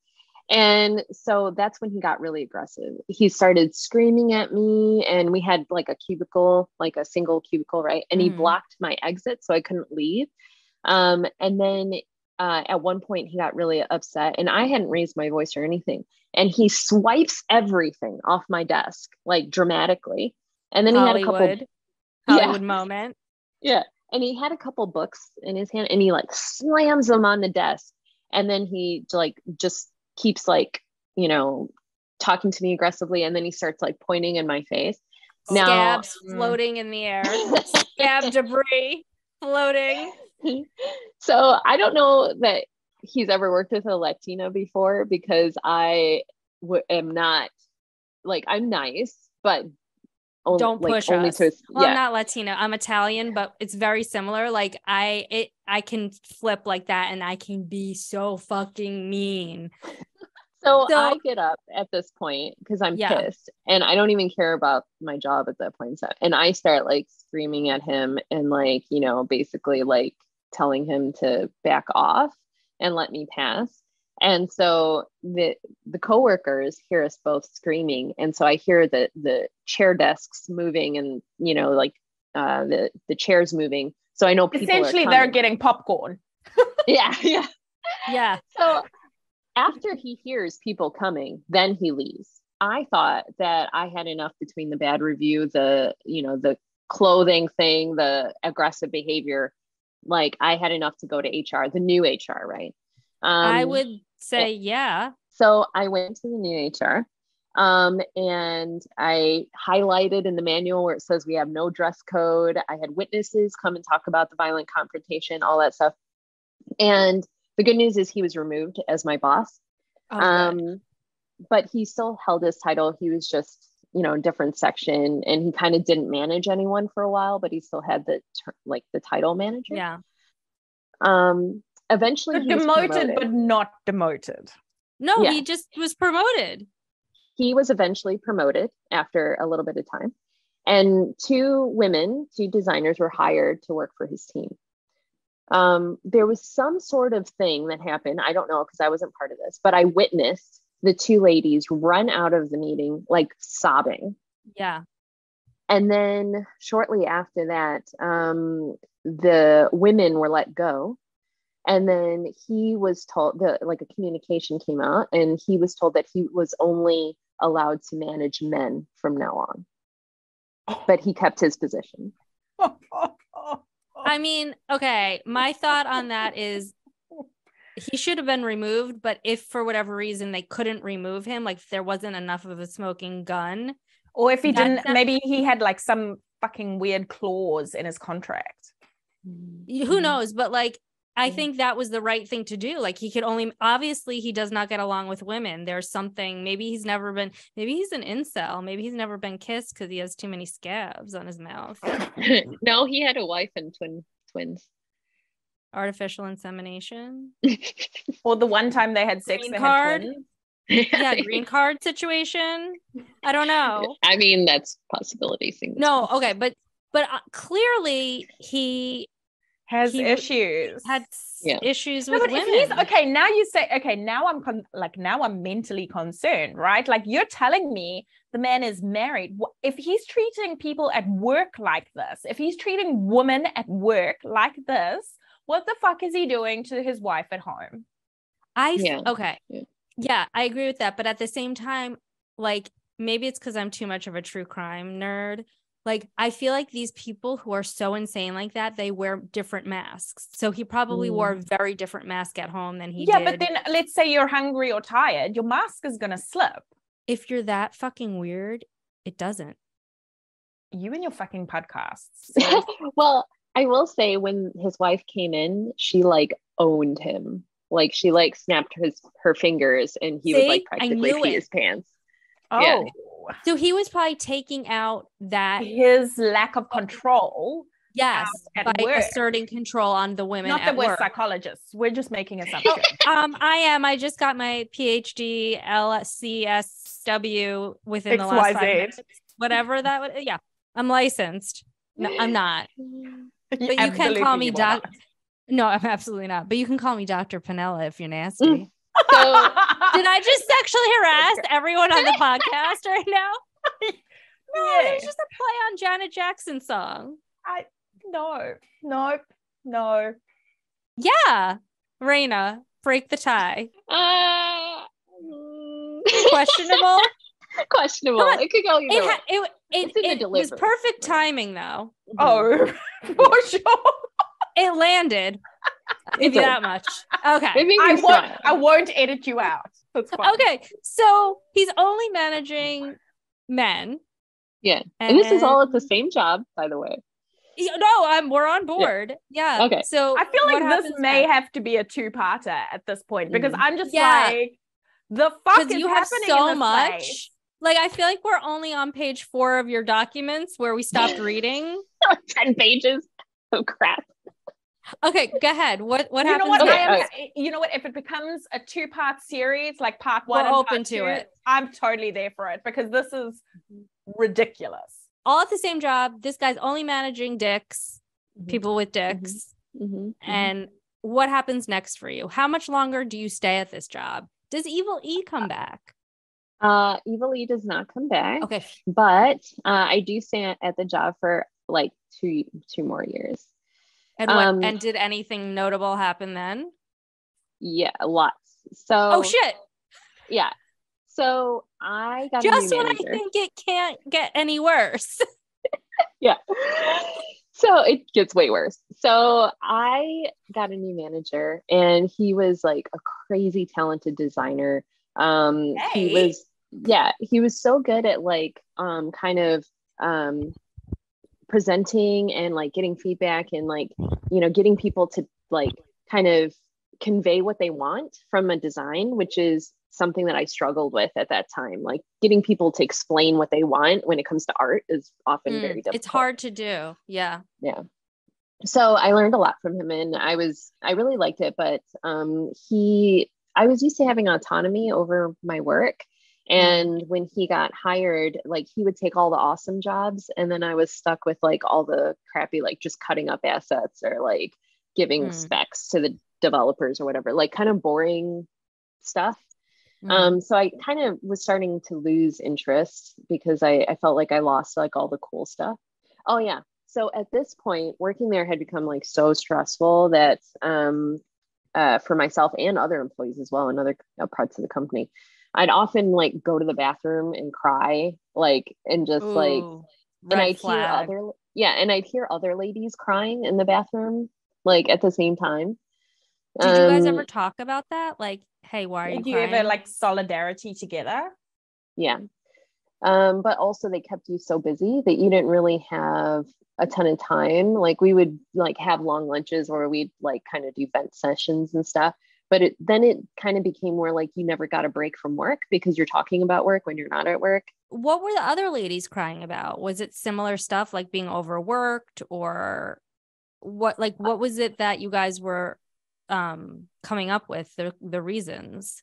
And so that's when he got really aggressive. He started screaming at me, and we had like a cubicle, like a single cubicle, right? And he blocked my exit so I couldn't leave. And then at one point he got really upset, and I hadn't raised my voice or anything. And he swipes everything off my desk, like dramatically. And then he had a couple Hollywood moment. Yeah. and he had a couple books in his hand, and he like slams them on the desk, and then he like just keeps like, you know, talking to me aggressively, and then he starts like pointing in my face. Scabs floating in the air. Scab debris floating. So I don't know that he's ever worked with a Latina before, because I am not, like, I'm nice, but don't push us. I'm not Latino. I'm Italian, but it's very similar. Like I can flip like that, and I can be so fucking mean. So I get up at this point because I'm pissed, and I don't even care about my job at that point. And I start like screaming at him and like, you know, basically like telling him to back off and let me pass. And so the coworkers hear us both screaming. And so I hear the chair desks moving, and, you know, like the chairs moving. So I know people essentially they're getting popcorn. Yeah. So after he hears people coming, then he leaves. I thought that I had enough between the bad review, the, you know, the clothing thing, the aggressive behavior. Like I had enough to go to HR, the new HR, right? I would say, yeah. So I went to the new HR, and I highlighted in the manual where it says we have no dress code. I had witnesses come and talk about the violent confrontation, all that stuff. And the good news is he was removed as my boss. But he still held his title. He was just, you know, different section, and he kind of didn't manage anyone for a while, but he still had the title manager. Yeah. Eventually but demoted, but not demoted. No, he just was promoted. He was eventually promoted after a little bit of time, and two designers were hired to work for his team. There was some sort of thing that happened. I don't know, because I wasn't part of this, but I witnessed the two ladies run out of the meeting, like sobbing. Yeah. And then shortly after that, the women were let go. And then he was told that like a communication came out, and he was told that he was only allowed to manage men from now on, but he kept his position. I mean, okay, my thought on that is he should have been removed, but if for whatever reason they couldn't remove him, like if there wasn't enough of a smoking gun, or if he didn't, maybe he had like some fucking weird clause in his contract. Who knows? But like, I think that was the right thing to do. Like he could only, obviously he does not get along with women. There's something, maybe he's an incel. Maybe he's never been kissed because he has too many scabs on his mouth. No, he had a wife and twins. Artificial insemination. Or the one time they had sex, green card. Yeah, green card situation. I don't know. I mean, that's possibility. No, okay, but clearly he has issues. Had issues with women. Now you say, now I'm mentally concerned, right? Like you're telling me the man is married. If he's treating people at work like this, if he's treating women at work like this, what the fuck is he doing to his wife at home? Yeah, I agree with that. But at the same time, like maybe it's because I'm too much of a true crime nerd. Like, I feel like these people who are so insane like that, they wear different masks. So he probably wore a very different mask at home than he did. Yeah, but then let's say you're hungry or tired, your mask is going to slip. If you're that fucking weird, it doesn't. You and your fucking podcasts. Well, I will say when his wife came in, she like owned him. Like she like snapped her fingers, and he would like practically pee his pants. Oh. Yeah. So he was probably taking out his lack of control. Yes, by asserting control on the women. Not that we're psychologists. We're just making assumptions. I am. I just got my PhD LCSW within the last 5 minutes. Whatever that would. Yeah, I'm licensed. No, I'm not. But you can call me Doc. No, I'm absolutely not. But you can call me Dr. Panella if you're nasty. So, did I just sexually harass everyone on the podcast right now? No, it was just a play on Janet Jackson's song. No. Yeah, Reina, break the tie. Questionable. Questionable. It could go either way. It was perfect timing, though. Oh, for sure. It landed. Give you that much. Okay. I won't edit you out. That's fine. Okay. So he's only managing men. Yeah. And this is all at the same job, by the way. No, we're on board. Yeah. Okay. So I feel like this may have to be a two-parter at this point, because I'm just like, the fuck is you have so much place? Like, I feel like we're only on page 4 of your documents where we stopped reading. 10 pages of crap. Okay, go ahead. What you happens? Know what? Okay. You know what? If it becomes a 2-part series, like part 1 we're and open part to 2, it. I'm totally there for it, because this is ridiculous. All at the same job. This guy's only managing dicks, people with dicks. And what happens next for you? How much longer do you stay at this job? Does Evil E come back? Evil E does not come back. Okay. But I do stay at the job for like two more years. And did anything notable happen then? Yeah, lots. So oh shit. Yeah. So I got just a new when manager. I think it can't get any worse. Yeah. So it gets way worse. So I got a new manager, and he was like a crazy talented designer. He was so good at like kind of presenting and like getting feedback and like, you know, getting people to like kind of convey what they want from a design, which is something that I struggled with at that time. Like getting people to explain what they want when it comes to art is often very difficult. It's hard to do. Yeah. Yeah. So I learned a lot from him, and I really liked it, but I was used to having autonomy over my work. And when he got hired, like he would take all the awesome jobs, and then I was stuck with like all the crappy, like just cutting up assets or like giving specs to the developers or whatever, like kind of boring stuff. So I kind of was starting to lose interest because I felt like I lost like all the cool stuff. Oh yeah. So at this point, working there had become like so stressful that for myself and other employees as well, and other parts of the company, I'd often like go to the bathroom and cry, like, and just like, and I'd hear other ladies crying in the bathroom, like at the same time. Did you guys ever talk about that? Like, hey, why are you crying? Do you ever like solidarity together? Yeah. But also they kept you so busy that you didn't really have a ton of time. Like we would like have long lunches, or we'd like kind of do vent sessions and stuff. But then it kind of became more like you never got a break from work because you're talking about work when you're not at work. What were the other ladies crying about? Was it similar stuff like being overworked, or what was it that you guys were coming up with, the reasons?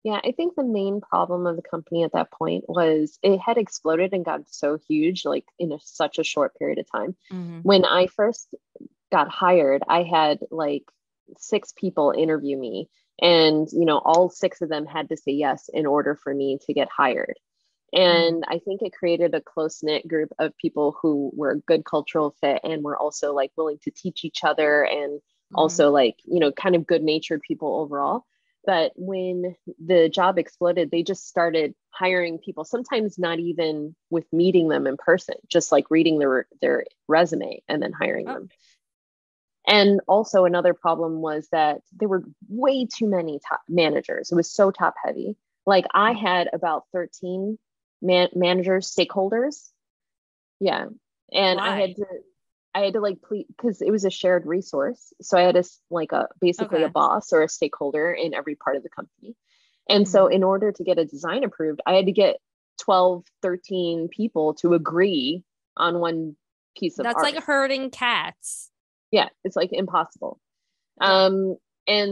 Yeah, I think the main problem of the company at that point was it had exploded and got so huge, like in such a short period of time. When I first got hired, I had like 6 people interview me, and you know, all 6 of them had to say yes in order for me to get hired. And I think it created a close-knit group of people who were a good cultural fit and were also like willing to teach each other, and also like, you know, kind of good-natured people overall. But when the job exploded, they just started hiring people, sometimes not even with meeting them in person, just like reading their resume and then hiring them. And also another problem was that there were way too many top managers. It was so top heavy. Like I had about 13 managers, stakeholders. Yeah. And why? I had to like, because it was a shared resource. So I had basically a boss or a stakeholder in every part of the company. And so in order to get a design approved, I had to get 12, 13 people to agree on one piece of art. That's like herding cats. Yeah, it's like impossible. And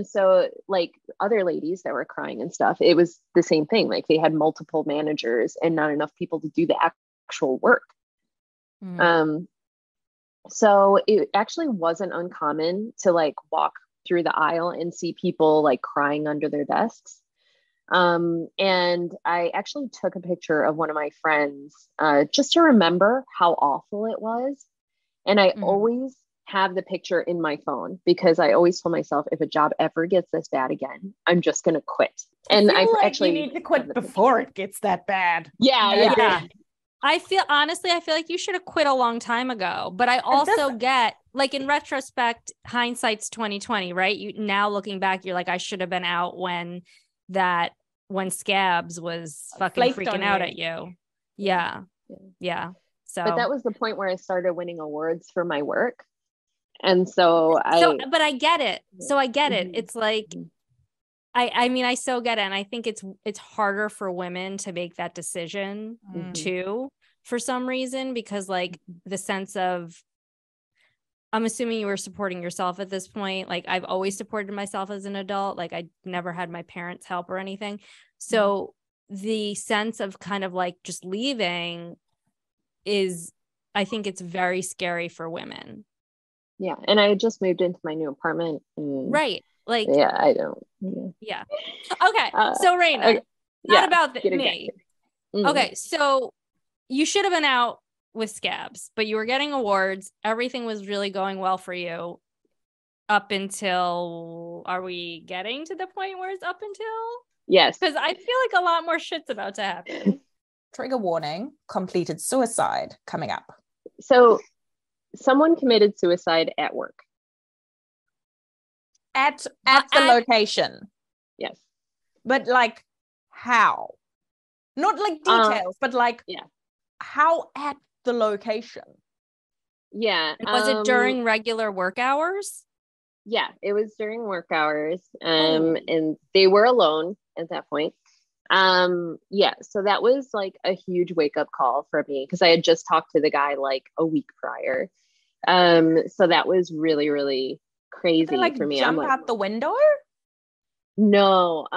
so like other ladies that were crying and stuff, it was the same thing. Like they had multiple managers and not enough people to do the actual work. So it actually wasn't uncommon to like walk through the aisle and see people like crying under their desks. And I actually took a picture of one of my friends just to remember how awful it was. And I always have the picture in my phone because I always told myself, if a job ever gets this bad again, I'm just going to quit. And I actually you need to quit before it gets that bad. Yeah. I feel like you should have quit a long time ago. But I also get, like, in retrospect, hindsight's 2020, right? You now looking back, you're like, I should have been out when Scabs was fucking freaking out at you. Yeah. So, but that was the point where I started winning awards for my work. And but I get it. So I get it. It's like, I mean, I so get it. And I think it's harder for women to make that decision too, for some reason, because like the sense of, I'm assuming you were supporting yourself at this point. Like, I've always supported myself as an adult. Like, I never had my parents' help or anything. So the sense of kind of like just leaving I think it's very scary for women. Yeah. And I just moved into my new apartment. Right. Like, yeah, I don't. Yeah. Okay. So Reina, not about me. Okay. So you should have been out with Scabs, but you were getting awards. Everything was really going well for you up until, are we getting to the point where it's up until? Yes. Because I feel like a lot more shit's about to happen. Trigger warning, completed suicide coming up. So someone committed suicide at work. At the location. Yes. But like, how? Not like details, but like, how at the location? Yeah. Was it during regular work hours? Yeah, it was during work hours. And they were alone at that point. So that was like a huge wake-up call for me, because I had just talked to the guy like a week prior. So that was really, really crazy for me. Jump out the window? No.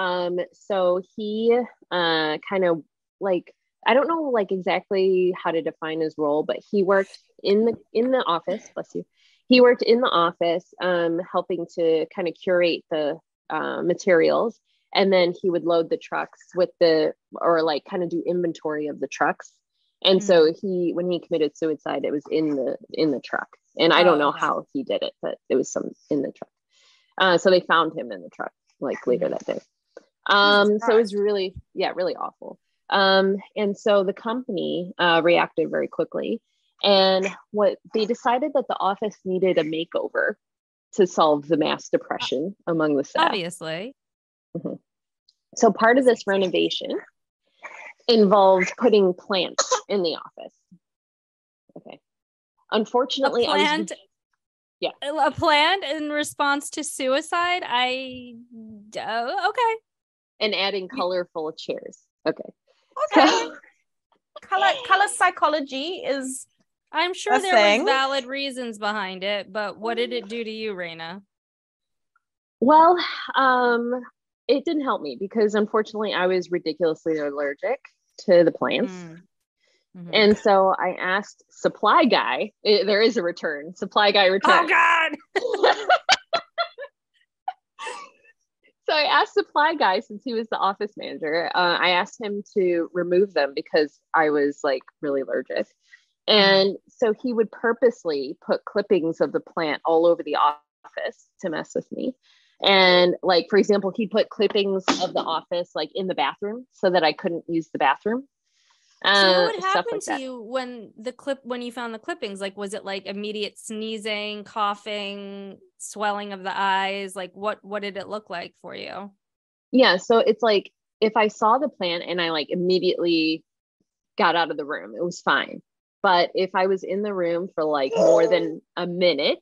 So he kind of like, I don't know like exactly how to define his role, but he worked in the office. Bless you. He worked in the office, helping to kind of curate the materials, and then he would load the trucks or like kind of do inventory of the trucks. And so when he committed suicide, it was in the truck. And I don't know how he did it, but it was in the truck. So they found him in the truck like later that day. So it was really, really awful. And so the company reacted very quickly, and what they decided that the office needed a makeover to solve the mass depression among the staff. Obviously. Mm-hmm. So part of this renovation involved putting plants in the office. Okay. Unfortunately, a plant in response to suicide. Okay. And adding colorful chairs. Okay. So, color psychology is. I'm sure there was valid reasons behind it, but what did it do to you, Reina? Well, it didn't help me, because unfortunately I was ridiculously allergic to the plants. Mm-hmm. And so I asked supply guy, there is a return. Supply guy returned. Oh God. So I asked supply guy, since he was the office manager, I asked him to remove them because I was like really allergic. And so he would purposely put clippings of the plant all over the office to mess with me. And like, for example, he put clippings of the office like in the bathroom so that I couldn't use the bathroom. So what happened to you when you found the clippings? Like, was it like immediate sneezing, coughing, swelling of the eyes? Like what did it look like for you? Yeah. So it's like, if I saw the plant and I like immediately got out of the room, it was fine. But if I was in the room for like more than a minute,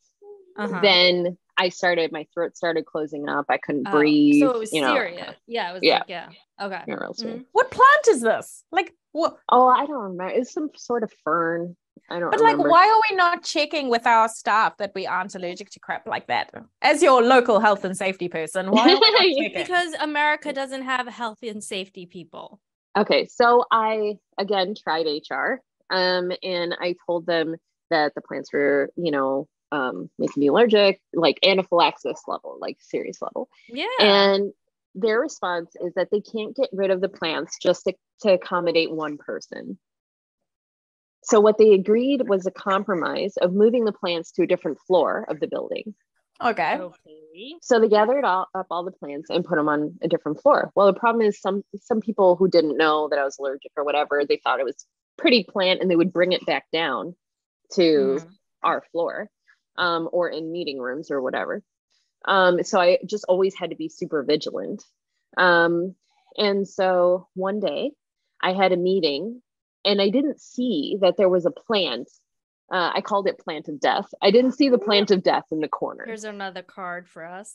then my throat started closing up. I couldn't breathe. So it was serious. Yeah. It was like, yeah. Okay. Mm-hmm. What plant is this? Like what? Oh, I don't remember. It's some sort of fern. I don't remember. Like, why are we not checking with our staff that we aren't allergic to crap like that? As your local health and safety person, why are we not checking? Because America doesn't have health and safety people. Okay. So I, again, tried HR. And I told them that the plants were, making me allergic, like anaphylaxis level, like serious level. Yeah. And their response is that they can't get rid of the plants just to accommodate one person. So what they agreed was a compromise of moving the plants to a different floor of the building. Okay. So they gathered up all the plants and put them on a different floor. Well, the problem is some people who didn't know that I was allergic or whatever, they thought it was pretty plant and they would bring it back down to our floor, or in meeting rooms or whatever. So I just always had to be super vigilant. And so one day I had a meeting and I didn't see that there was a plant. I called it plant of death. I didn't see the plant of death in the corner. Here's another card for us.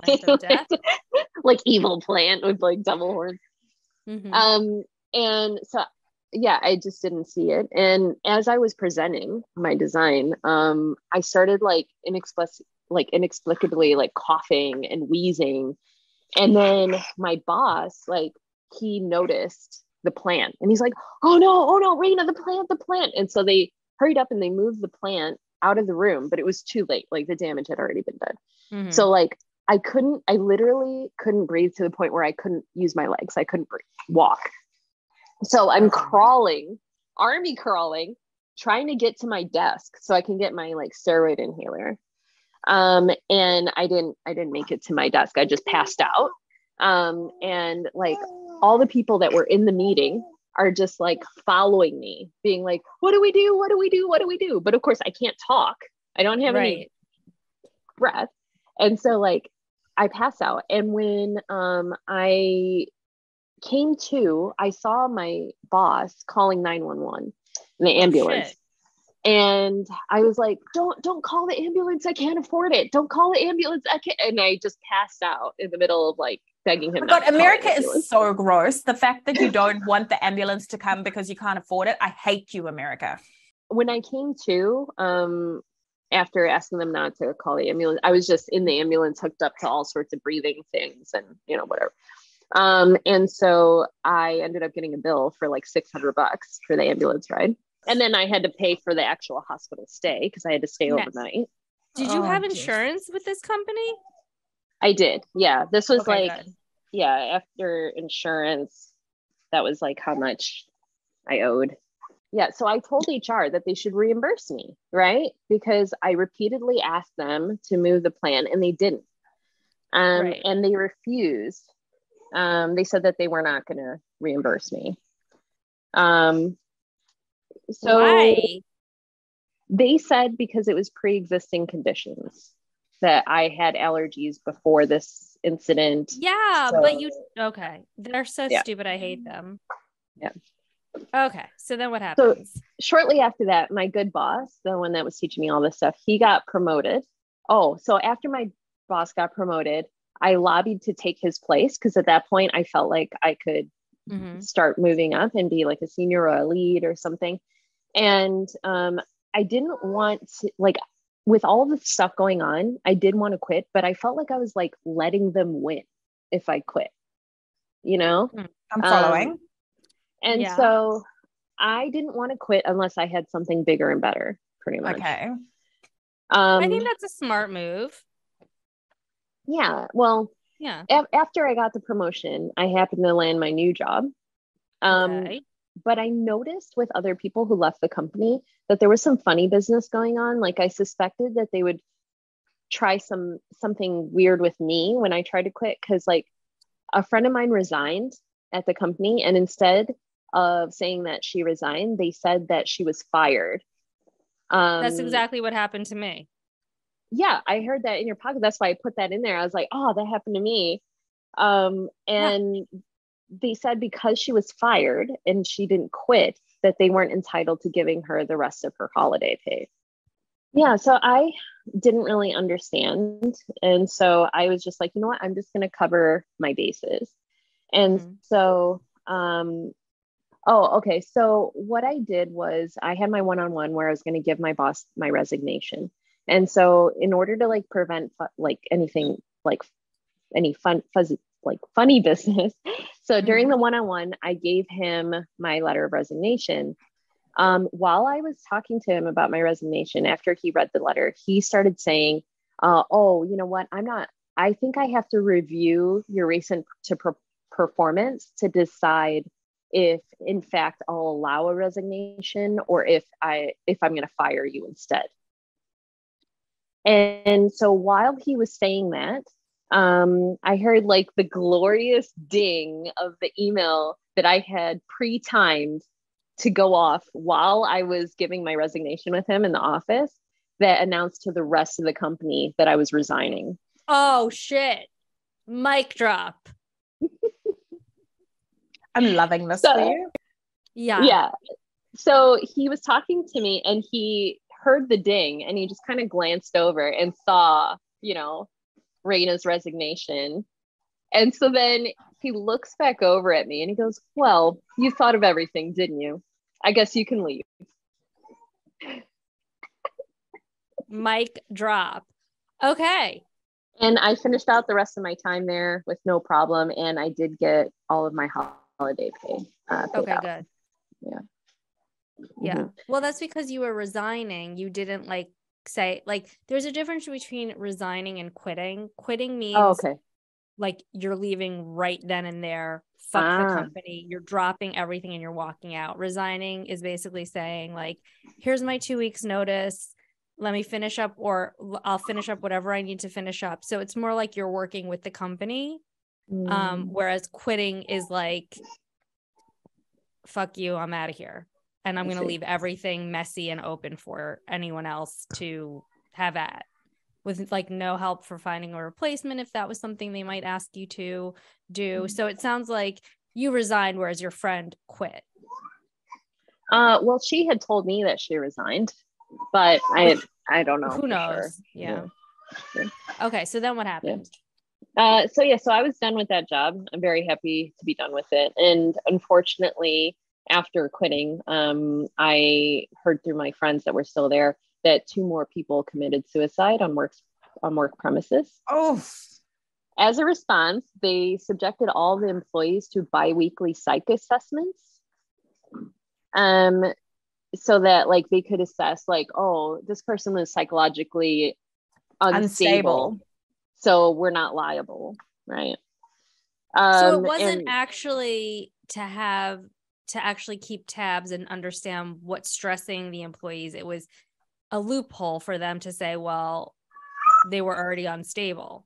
Plant of death. Like evil plant with like devil horns. And so, yeah, I just didn't see it. And as I was presenting my design, I started like inexplicably like coughing and wheezing. And then my boss, like, he noticed the plant and he's like, oh no, Reina, the plant. And so they hurried up and they moved the plant out of the room, but it was too late. Like, the damage had already been done. So like, I literally couldn't breathe to the point where I couldn't use my legs. I couldn't walk. So I'm crawling, army crawling, trying to get to my desk so I can get my like steroid inhaler. And I didn't make it to my desk. I just passed out. And like all the people that were in the meeting are just like following me, being like, what do we do? What do we do? What do we do? But of course I can't talk. I don't have any breath. And so like I pass out. And when, I came to, I saw my boss calling 911 in the ambulance. And I was like, don't call the ambulance. I can't afford it. Don't call the ambulance. I can't. And I just passed out in the middle of like begging him. But America is so gross. The fact that you don't want the ambulance to come because you can't afford it. I hate you, America. When I came to, after asking them not to call the ambulance, I was just in the ambulance hooked up to all sorts of breathing things and, you know, whatever. And so I ended up getting a bill for like $600 for the ambulance ride. And then I had to pay for the actual hospital stay because I had to stay overnight. Did you have insurance with this company? I did. Yeah. This was after insurance, that was like how much I owed. Yeah. So I told HR that they should reimburse me, right? Because I repeatedly asked them to move the plan and they didn't. And they refused. They said that they were not going to reimburse me. So why? They said because it was pre-existing conditions, that I had allergies before this incident. Yeah, so, but they're so stupid. I hate them. Yeah. Okay. So then what happens? So shortly after that, my good boss, the one that was teaching me all this stuff, he got promoted. Oh, so after my boss got promoted, I lobbied to take his place because at that point I felt like I could start moving up and be like a senior or a lead or something. And I didn't want to, like, with all the stuff going on, I did want to quit, but I felt like I was like letting them win if I quit, you know? I'm following. And so I didn't want to quit unless I had something bigger and better, pretty much. Okay. I think that's a smart move. Yeah. Well, yeah. After I got the promotion, I happened to land my new job. But I noticed with other people who left the company that there was some funny business going on. Like I suspected that they would try something weird with me when I tried to quit. Cause like a friend of mine resigned at the company, and instead of saying that she resigned, they said that she was fired. That's exactly what happened to me. Yeah, I heard that in your podcast. That's why I put that in there. I was like, oh, that happened to me. They said because she was fired and she didn't quit, that they weren't entitled to giving her the rest of her holiday pay. Yeah, so I didn't really understand. And so I was just like, you know what? I'm just going to cover my bases. And so, so what I did was I had my one-on-one where I was going to give my boss my resignation. And so in order to like prevent like anything, like any funny business. So during the one-on-one, I gave him my letter of resignation. While I was talking to him about my resignation, after he read the letter, he started saying, oh, you know what? I think I have to review your recent performance to decide if in fact I'll allow a resignation or if I'm going to fire you instead. And so while he was saying that, I heard like the glorious ding of the email that I had pre-timed to go off while I was giving my resignation with him in the office that announced to the rest of the company that I was resigning. Oh shit. Mic drop. I'm loving this for you. Yeah. Yeah. So he was talking to me and he heard the ding and he just kind of glanced over and saw, you know, Reina's resignation. And so then he looks back over at me and he goes, well, you thought of everything, didn't you? I guess you can leave. Mic drop. Okay. And I finished out the rest of my time there with no problem. And I did get all of my holiday pay. Okay, out. good. Yeah. Yeah. Mm-hmm. Well, that's because you were resigning. You didn't like say, like, there's a difference between resigning and quitting. Quitting means like you're leaving right then and there. Fuck the company. You're dropping everything and you're walking out. Resigning is basically saying, like, here's my 2 weeks notice. Let me finish up, or I'll finish up whatever I need to finish up. So it's more like you're working with the company. Whereas quitting is like, fuck you, I'm out of here. And I'm going to leave everything messy and open for anyone else to have at, with like no help for finding a replacement if that was something they might ask you to do. So it sounds like you resigned, whereas your friend quit. Well, she had told me that she resigned, but I don't know. Who knows? Sure. Yeah. Okay. So then what happened? So I was done with that job. I'm very happy to be done with it. And unfortunately, after quitting, I heard through my friends that were still there that 2 more people committed suicide on work premises. Oh. As a response, they subjected all the employees to biweekly psych assessments. So that like they could assess like, oh, this person was psychologically unstable. So we're not liable, right? So it wasn't actually to actually keep tabs and understand what's stressing the employees. It was a loophole for them to say, well, they were already unstable.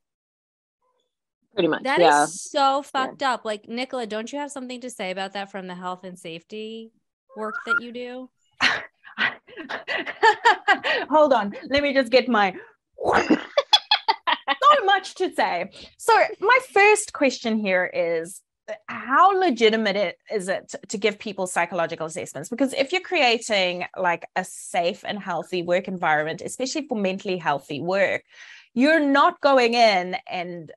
Pretty much. That is so fucked up. Like, Nicola, don't you have something to say about that from the health and safety work that you do? Hold on. Let me just get my... So much to say. So my first question here is, how legitimate is it to give people psychological assessments? Because if you're creating like a safe and healthy work environment, especially for mentally healthy work, you're not going in and,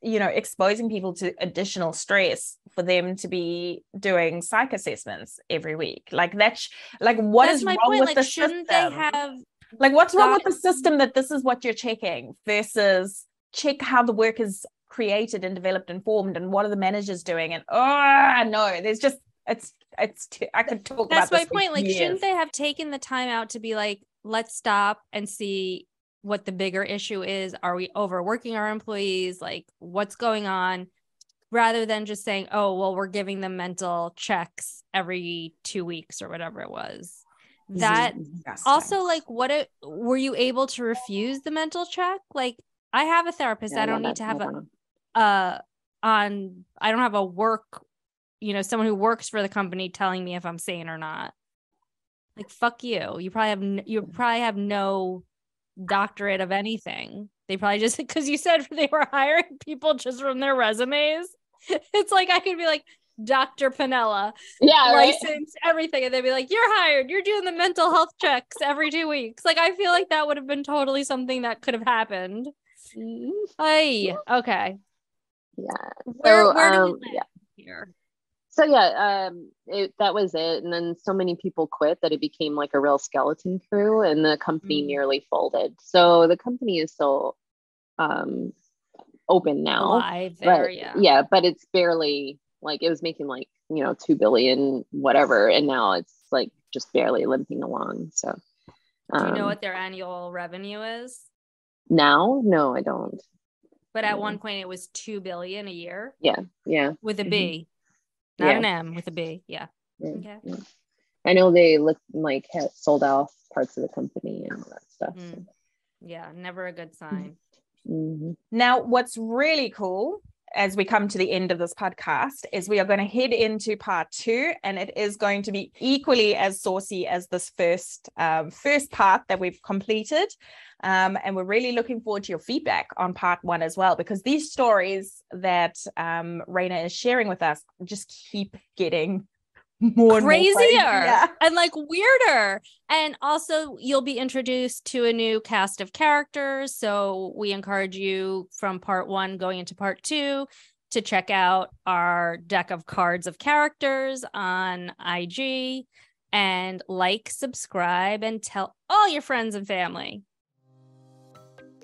you know, exposing people to additional stress for them to be doing psych assessments every week. Like that's like, that's wrong point. With like, the shouldn't system? They have like what's wrong with the system that this is what you're checking versus check how the work is created and developed and formed and what are the managers doing? And no, there's just it's I could talk that's about my point. Like, shouldn't they have taken the time out to be like, let's stop and see what the bigger issue is? Are we overworking our employees? Like, what's going on? Rather than just saying, oh, well, we're giving them mental checks every 2 weeks or whatever it was. That also, like, were you able to refuse the mental check? Like, I have a therapist. I don't need to have I don't have a work, you know, someone who works for the company telling me if I'm sane or not. Like, fuck you. You probably have no doctorate of anything. They probably just, because you said they were hiring people just from their resumes. It's like, I could be like, Dr. Panella, license, everything. And they'd be like, you're hired. You're doing the mental health checks every 2 weeks. Like, I feel like that would have been totally something that could have happened. Okay. Yeah. Where do we land here? So that was it. And then so many people quit that it became like a real skeleton crew and the company nearly folded. So the company is still open now. Alive there, but, but it's barely, like, it was making like, you know, 2 billion, whatever. And now it's like just barely limping along. So do you know what their annual revenue is? Now? No, I don't. But at one point it was 2 billion a year. Yeah. With a B, not an M, with a B. Yeah. Okay. Yeah. I know they had sold off parts of the company and all that stuff. So. Yeah, never a good sign. Now, what's really cool as we come to the end of this podcast is we are going to head into part 2, and it is going to be equally as saucy as this first part that we've completed. And we're really looking forward to your feedback on part 1 as well, because these stories that Reina is sharing with us just keep getting more crazier and like weirder. And also you'll be introduced to a new cast of characters, so we encourage you from part 1 going into part 2 to check out our deck of cards of characters on IG, and like, subscribe, and tell all your friends and family.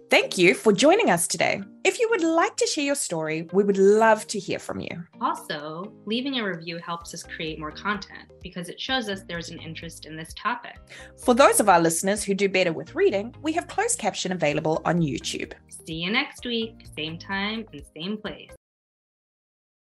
Thank you for joining us today. If you would like to share your story, we would love to hear from you. Also, leaving a review helps us create more content because it shows us there's an interest in this topic. For those of our listeners who do better with reading, we have closed caption available on YouTube. See you next week, same time and same place.